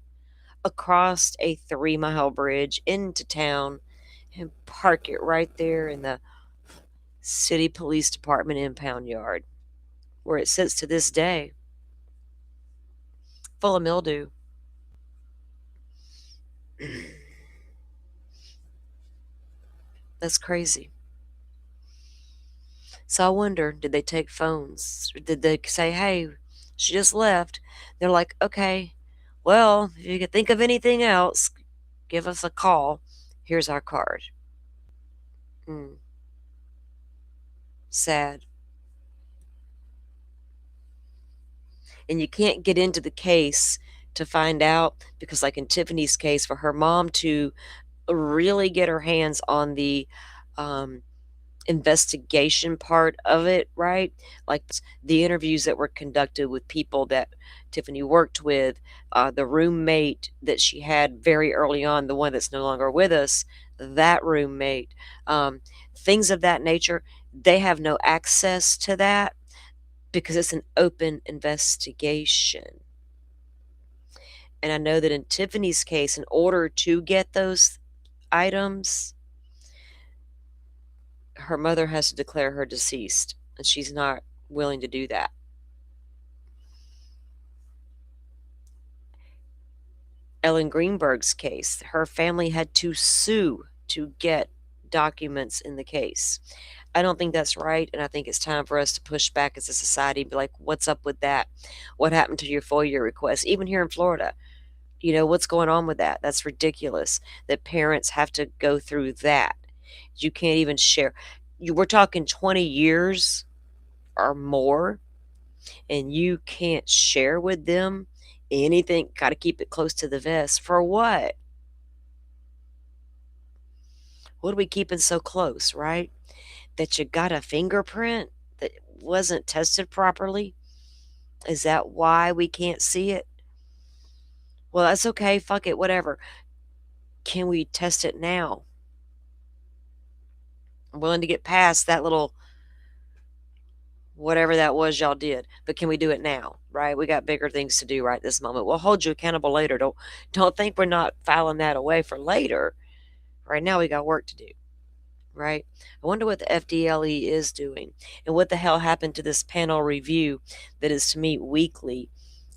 across a 3-mile bridge into town, and park it right there in the city police department impound yard, where it sits to this day, full of mildew. That's crazy. So I wonder, did they take phones? Or did they say, hey, she just left? They're like, okay, well, if you could think of anything else, give us a call. Here's our card. Sad. And you can't get into the case to find out, because like in Tiffany's case, for her mom to really get her hands on the investigation part of it, right? Like the interviews that were conducted with people that Tiffany worked with, the roommate that she had very early on, the one that's no longer with us, that roommate, things of that nature. They have no access to that because it's an open investigation. And I know that in Tiffany's case, in order to get those items, her mother has to declare her deceased, and she's not willing to do that. Ellen Greenberg's case, her family had to sue to get documents in the case. I don't think that's right, and I think it's time for us to push back as a society and be like, what's up with that? What happened to your FOIA request? Even here in Florida, what's going on with that? That's ridiculous that parents have to go through that. You can't even share. We're talking 20 years or more, and you can't share with them anything. Got to keep it close to the vest. For what? What are we keeping so close, right? That you got a fingerprint that wasn't tested properly? Is that why we can't see it? Well, that's okay. Fuck it. Whatever. Can we test it now? I'm willing to get past that little whatever that was y'all did, but can we do it now? Right? We got bigger things to do right this moment. We'll hold you accountable later. Don't think we're not filing that away for later. Right now we got work to do. Right? I wonder what the FDLE is doing, and what the hell happened to this panel review that is to meet weekly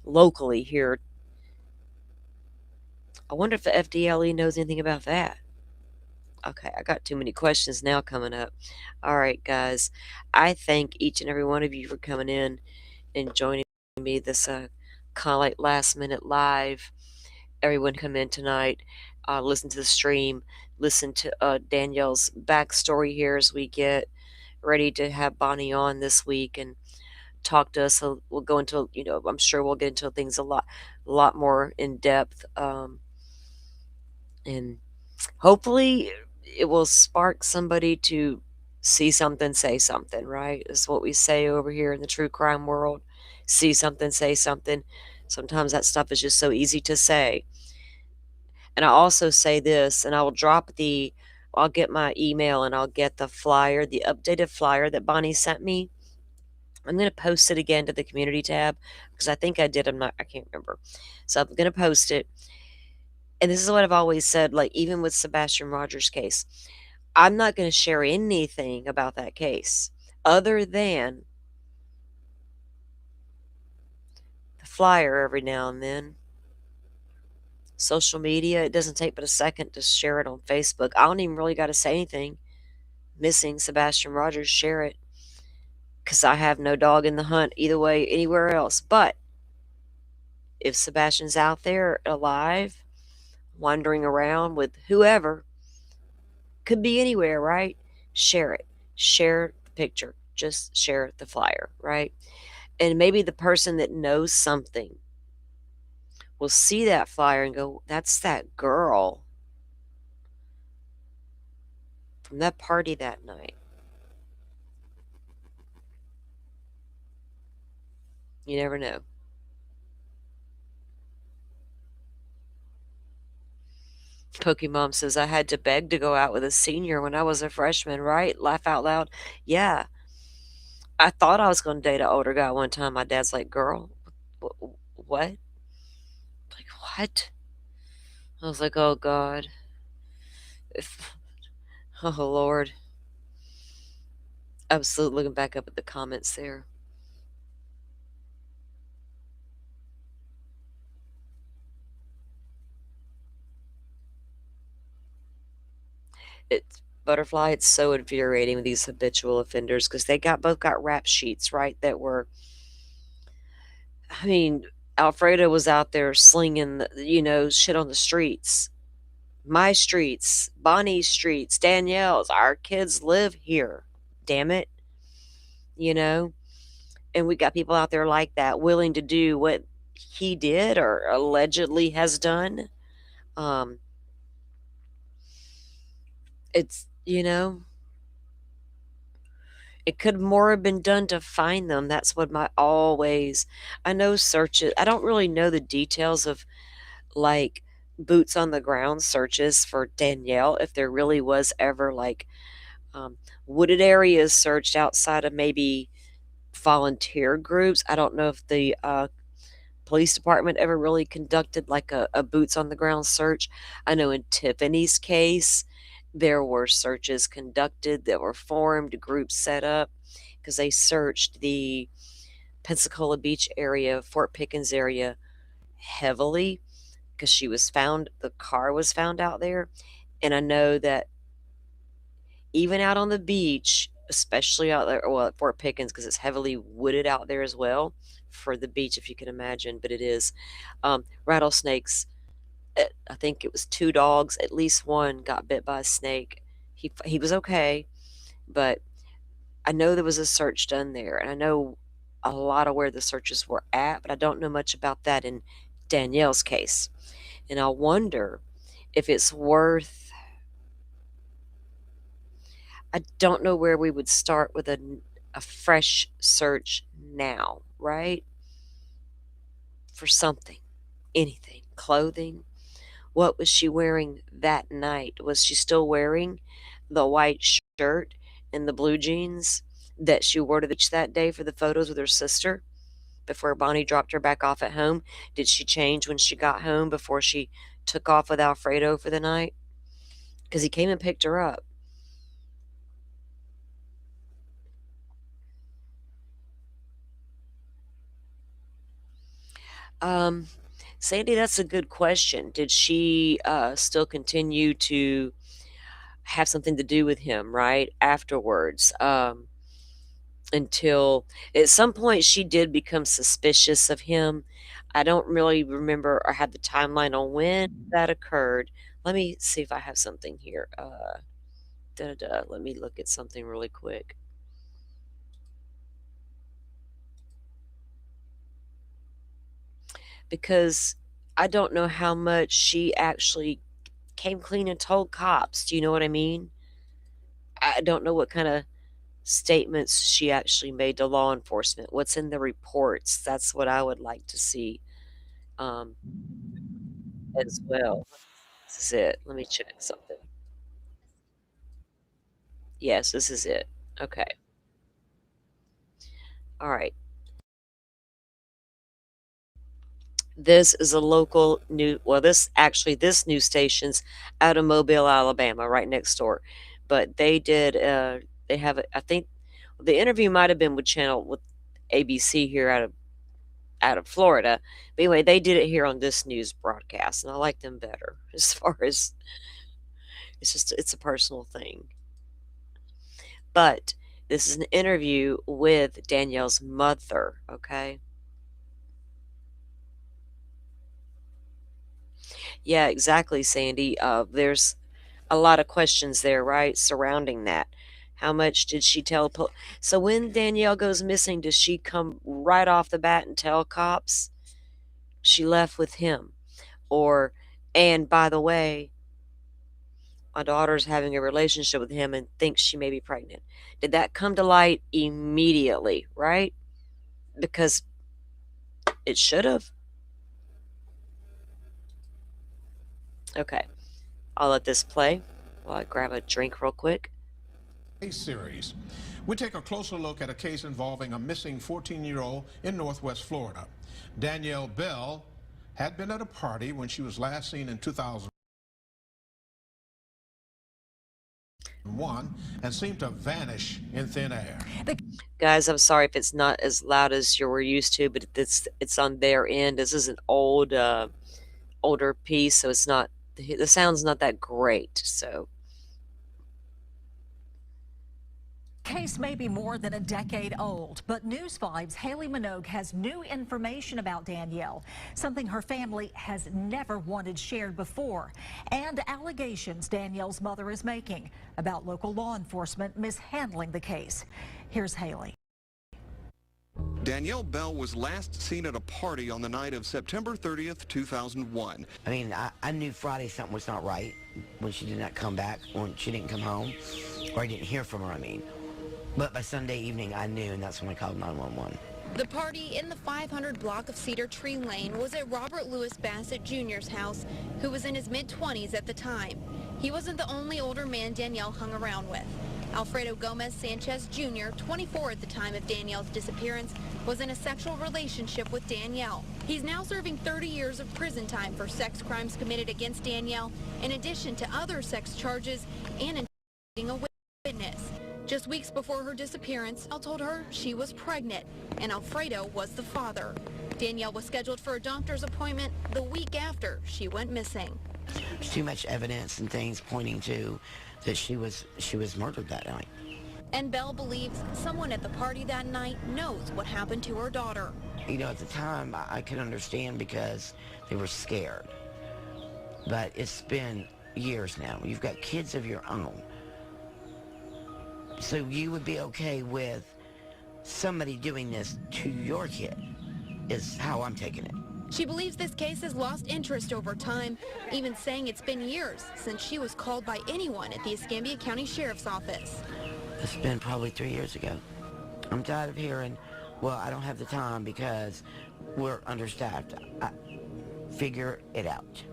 locally here. I wonder if the FDLE knows anything about that. Okay, I got too many questions now coming up. All right, guys. I thank each and every one of you for coming in and joining me this kind of like last minute live. Everyone come in tonight, listen to the stream, listen to Danielle's backstory here as we get ready to have Bonnie on this week and talk to us. So we'll go into, I'm sure we'll get into things a lot more in depth, and hopefully it will spark somebody to see something, say something, right? That's what we say over here in the true crime world. See something, say something. Sometimes that stuff is just so easy to say. And I also say this, and I'll get my email and I'll get the flyer, the updated flyer that Bonnie sent me. I'm going to post it again to the community tab because I think I did. I can't remember. So I'm going to post it. And this is what I've always said, like even with Sebastian Rogers' case, I'm not going to share anything about that case other than the flyer every now and then. Social media, it doesn't take but a second to share it on Facebook. I don't even really got to say anything. Missing Sebastian Rogers, share it. Because I have no dog in the hunt either way, anywhere else. But if Sebastian's out there alive, wandering around with whoever, could be anywhere, right? Share it. Share the picture. Just share the flyer, right? And maybe the person that knows something will see that flyer and go, that's that girl from that party that night. You never know. Pokemon says, I had to beg to go out with a senior when I was a freshman, right? Laugh out loud. Yeah. I thought I was going to date an older guy one time. My dad's like, girl, what? Like, what? I was like, oh, God. If, oh, Lord. I was looking back up at the comments there. It's Butterfly, it's so infuriating with these habitual offenders because they both got rap sheets, right? That were, I mean, Alfredo was out there slinging, shit on the streets. My streets, Bonnie's streets, Danielle's. Our kids live here. Damn it. You know? And we got people out there like that willing to do what he did or allegedly has done. Um, it's, it could more have been done to find them. That's what I know searches. I don't really know the details of like boots on the ground searches for Danielle, if there really was ever like um, wooded areas searched outside of maybe volunteer groups. I don't know if the police department ever really conducted like a boots on the ground search. I know in Tiffany's case, there were searches conducted that were formed, groups set up because they searched the Pensacola Beach area, Fort Pickens area heavily because the car was found out there. And I know that even out on the beach, especially out there, well, at Fort Pickens, because it's heavily wooded out there as well for the beach, if you can imagine, but it is. Rattlesnakes, I think it was 2 dogs, at least one got bit by a snake. He was okay, but I know there was a search done there, and I know a lot of where the searches were at, but I don't know much about that in Danielle's case. And I wonder if it's worth. I don't know where we would start with a fresh search now, right? For something, anything, clothing. What was she wearing that night? Was she still wearing the white shirt and the blue jeans that she wore to the beach that day for the photos with her sister before Bonnie dropped her back off at home? Did she change when she got home before she took off with Alfredo for the night? Because he came and picked her up. Um, Sandy, that's a good question. Did she still continue to have something to do with him, right? Afterwards, until at some point she did become suspicious of him. I don't really remember or have the timeline on when that occurred. Let me see if I have something here. Let me look at something really quick. Because I don't know how much she actually came clean and told cops. Do you know what I mean? I don't know what kind of statements she actually made to law enforcement. What's in the reports? That's what I would like to see um, as well. This is it. Let me check something. Yes, this is it. Okay. All right. This is a local this news station's out of Mobile, Alabama, right next door. But they have, I think the interview might have been with ABC here out of Florida. But anyway, they did it here on this news broadcast, and I like them better as far as it's a personal thing. But this is an interview with Danielle's mother, okay? Yeah, exactly, Sandy. There's a lot of questions there, right, surrounding that. How much did she tell? So when Danielle goes missing, does she come right off the bat and tell cops she left with him? Or, and by the way, my daughter's having a relationship with him and thinks she may be pregnant. Did that come to light immediately, right? Because It should have. Okay, I'll let this play while I grab a drink real quick. Series. We take a closer look at a case involving a missing 14-year-old in Northwest Florida. Danielle Bell had been at a party when she was last seen in 2001 and seemed to vanish in thin air. Guys, I'm sorry if it's not as loud as you were used to, but it's on their end. This is an older piece, so it's not, the sound's not that great. So Case may be more than a decade old, but News 5's Haley Minogue has new information about Danielle, something her family has never wanted shared before, and allegations Danielle's mother is making about local law enforcement mishandling the case. Here's Haley. Danielle Bell was last seen at a party on the night of September 30th, 2001. I mean, I knew Friday something was not right when she did not come back, when she didn't come home, or I didn't hear from her, I mean. But by Sunday evening, I knew, and that's when I called 911. The party in the 500 block of Cedar Tree Lane was at Robert Louis Bassett Jr.'s house, who was in his mid-20s at the time. He wasn't the only older man Danielle hung around with. Alfredo Gomez Sanchez Jr., 24 at the time of Danielle's disappearance, was in a sexual relationship with Danielle. He's now serving 30 years of prison time for sex crimes committed against Danielle, in addition to other sex charges and intimidating a witness. Just weeks before her disappearance, Al told her she was pregnant, and Alfredo was the father. Danielle was scheduled for a doctor's appointment the week after she went missing. There's too much evidence and things pointing to that she was murdered that night. And Bell believes someone at the party that night knows what happened to her daughter. You know, at the time, I could understand because they were scared. But it's been years now. You've got kids of your own. So you would be okay with somebody doing this to your kid, is how I'm taking it. She believes this case has lost interest over time, even saying it's been years since she was called by anyone at the Escambia County Sheriff's Office. It's been probably 3 years ago. I'm tired of hearing, well, I don't have the time because we're understaffed. Figure it out.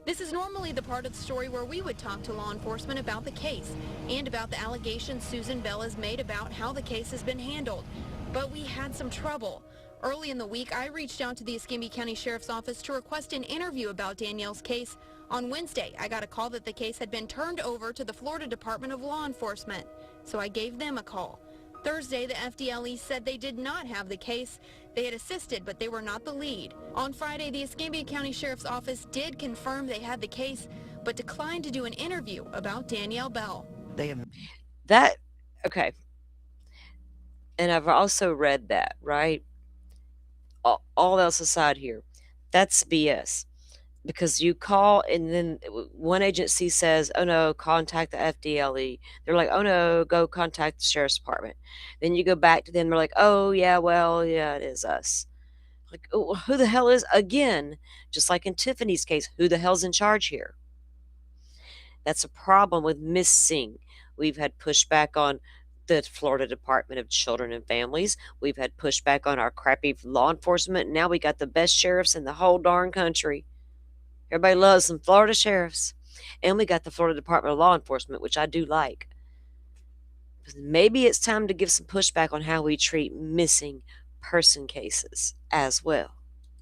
This is normally the part of the story where we would talk to law enforcement about the case and about the allegations Susan Bell has made about how the case has been handled. But we had some trouble. Early in the week, I reached out to the Escambia County Sheriff's Office to request an interview about Danielle's case. On Wednesday, I got a call that the case had been turned over to the Florida Department of Law Enforcement, so I gave them a call. Thursday, the FDLE said they did not have the case. They had assisted, but they were not the lead. On Friday, the Escambia County Sheriff's Office did confirm they had the case, but declined to do an interview about Danielle Bell. Okay. And I've also read that, right? All else aside here, that's BS. Because you call and then one agency says, oh no, contact the FDLE. They're like, oh no, go contact the Sheriff's Department. Then you go back to them, they're like, oh yeah, well, yeah, it is us. Like, oh, who the hell is, again, just like in Tiffany's case, who the hell's in charge here? That's a problem with missing. We've had pushback on the Florida Department of Children and Families. We've had pushback on our crappy law enforcement. Now we got the best sheriffs in the whole darn country. Everybody loves some Florida sheriffs. And we got the Florida Department of Law Enforcement, which I do like. Maybe it's time to give some pushback on how we treat missing person cases as well.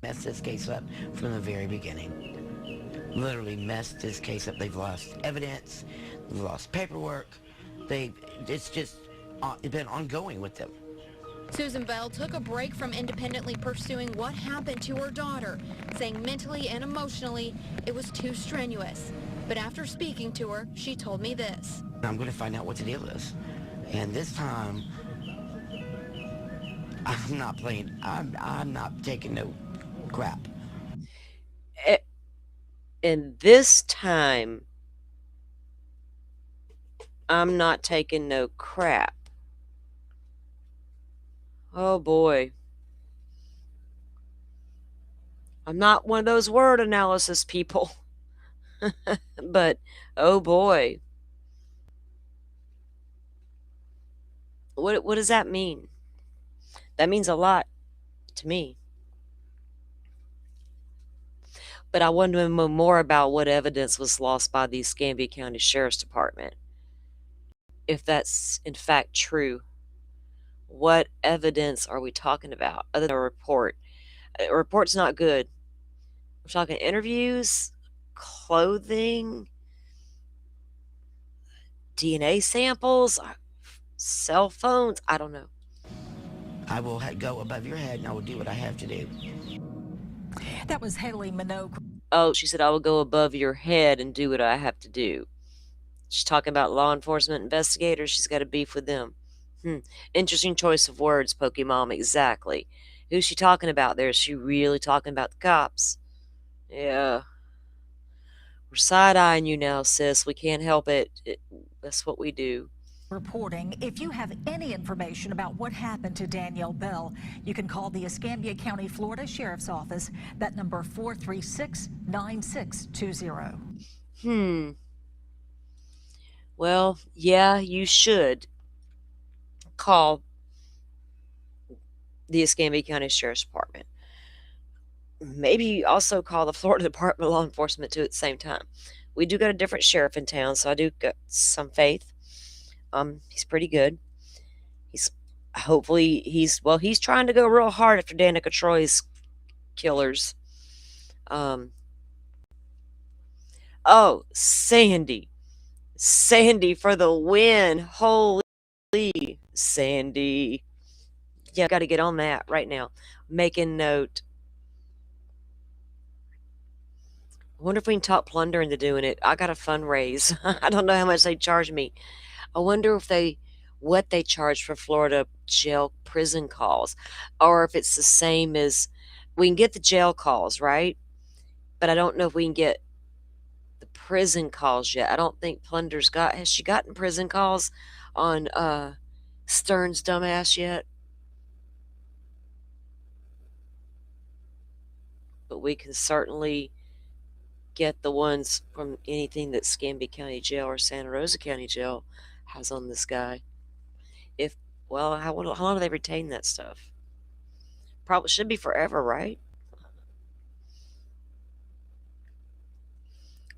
Messed this case up from the very beginning. Literally messed this case up. They've lost evidence. They've lost paperwork. It's been ongoing with them. Susan Bell took a break from independently pursuing what happened to her daughter, saying mentally and emotionally it was too strenuous. But after speaking to her, she told me this. I'm going to find out what the deal is. And this time, I'm not playing. I'm not taking no crap. And this time, I'm not taking no crap. Oh boy. I'm not one of those word analysis people. But oh boy. What does that mean? That means a lot to me. But I want to know more about what evidence was lost by the Escambia County Sheriff's Department. If that's in fact true, what evidence are we talking about other than a report? A report's not good. We're talking interviews, clothing, DNA samples, cell phones. I don't know. I will go above your head and I will do what I have to do. That was Haley Minogue. Oh, she said, I will go above your head and do what I have to do. She's talking about law enforcement investigators. She's got a beef with them. Interesting choice of words, Pokemon. Exactly. Who's she talking about there? Is she really talking about the cops? Yeah. We're side-eyeing you now, sis. We can't help it. That's what we do. Reporting. If you have any information about what happened to Danielle Bell, you can call the Escambia County, Florida Sheriff's Office. That number 436-9620. Well, yeah, you should call the Escambia County Sheriff's Department. Maybe also call the Florida Department of Law Enforcement too at the same time. We do got a different sheriff in town, so I do got some faith. He's pretty good. He's trying to go real hard after Danica Troy's killers. Oh, Sandy for the win. Holy Sandy. Yeah, got to get on that right now. Making note. I wonder if we can talk Plunder into doing it. I got a fundraise. I don't know how much they charge me. I wonder if what they charge for Florida jail prison calls, or if it's the same as we can get the jail calls, right? But I don't know if we can get the prison calls yet. I don't think Plunder's has she gotten prison calls on Stern's dumbass yet? But we can certainly get the ones from anything that Escambia County Jail or Santa Rosa County Jail has on this guy. How long do they retain that stuff? Probably should be forever, right?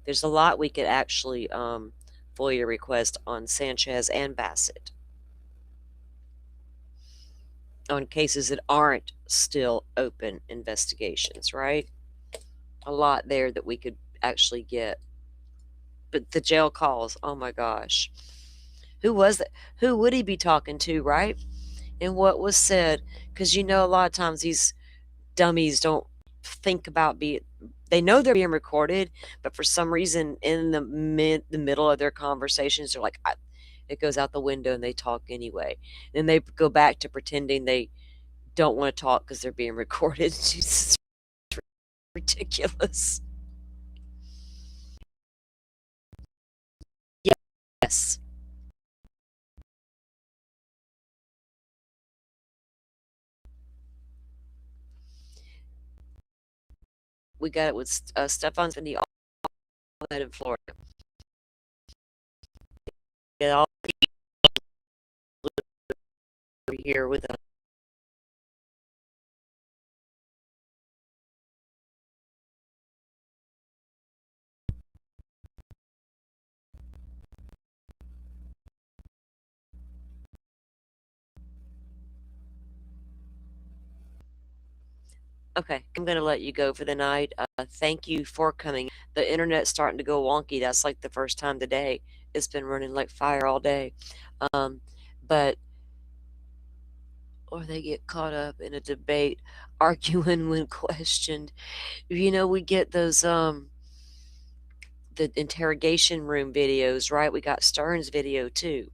There's a lot we could actually FOIA request on Sanchez and Bassett on cases that aren't still open investigations, right? A lot there that we could actually get. But the jail calls, oh my gosh. Who was that? Who would he be talking to, right? And what was said? Because a lot of times these dummies don't think about they know they're being recorded, but for some reason in the middle of their conversations, they're like, it goes out the window and they talk anyway. Then they go back to pretending they don't want to talk because they're being recorded. It's ridiculous. Yes. We got it with Stefan's in all that in Florida. Get all over here with us. Okay, I'm going to let you go for the night. Thank you for coming. The internet's starting to go wonky. That's like the first time today. It's been running like fire all day. But or they get caught up in a debate, arguing when questioned. We get those the interrogation room videos, right? We got Stern's video too.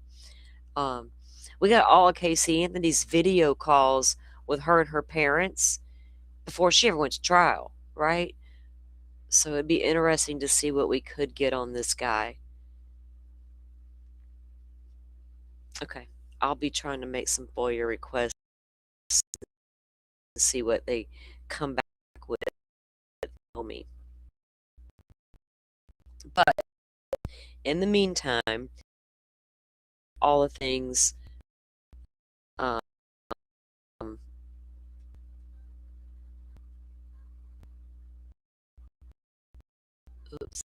We got all of Casey Anthony's video calls with her and her parents before she ever went to trial, right? So it'd be interesting to see what we could get on this guy. Okay, I'll be trying to make some FOIA requests and see what they come back with. Tell me. But in the meantime, all the things Oops.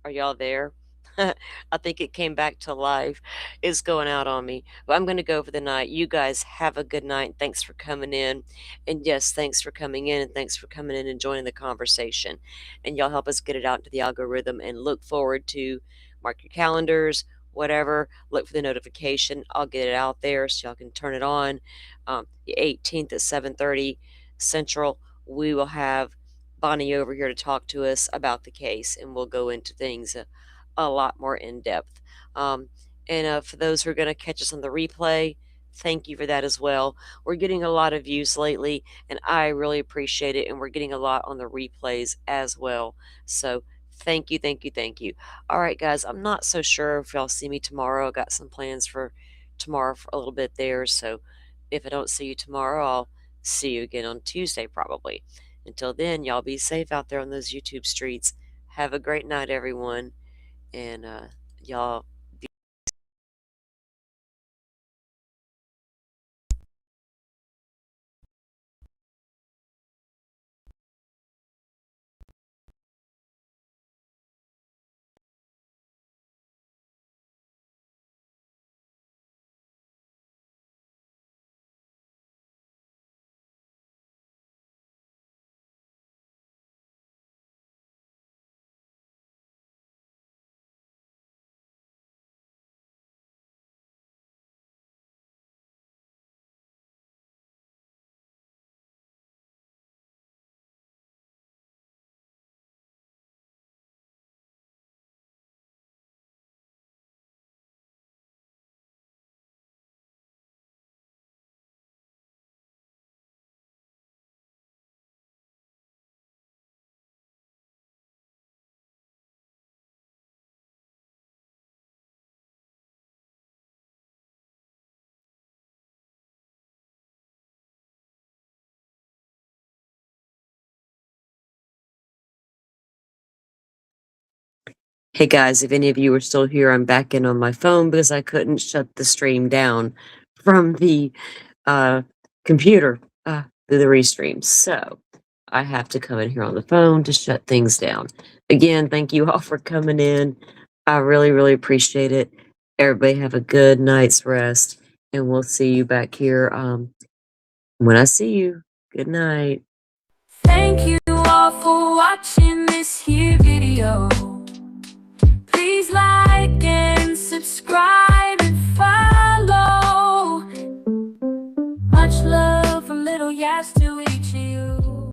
Are y'all there? I think it came back to life. It's going out on me. But I'm going to go for the night. You guys have a good night. Thanks for coming in. And yes, thanks for coming in and thanks for coming in and joining the conversation. And y'all help us get it out into the algorithm and look forward to mark your calendars, whatever. Look for the notification. I'll get it out there so y'all can turn it on. The 18th at 7:30 Central, we will have Bonnie over here to talk to us about the case, and we'll go into things a lot more in depth. And for those who are going to catch us on the replay, thank you for that as well. We're getting a lot of views lately, and I really appreciate it. And we're getting a lot on the replays as well. So thank you, thank you, thank you. All right, guys, I'm not so sure if y'all see me tomorrow. I got some plans for tomorrow for a little bit there. So if I don't see you tomorrow, I'll see you again on Tuesday probably. Until then, y'all be safe out there on those YouTube streets. Have a great night, everyone. And y'all Hey guys, if any of you are still here, I'm back in on my phone because I couldn't shut the stream down from the computer through the restream. So I have to come in here on the phone to shut things down. Again, thank you all for coming in. I really, really appreciate it. Everybody have a good night's rest, and we'll see you back here when I see you. Good night. Thank you all for watching this here video. Please like and subscribe.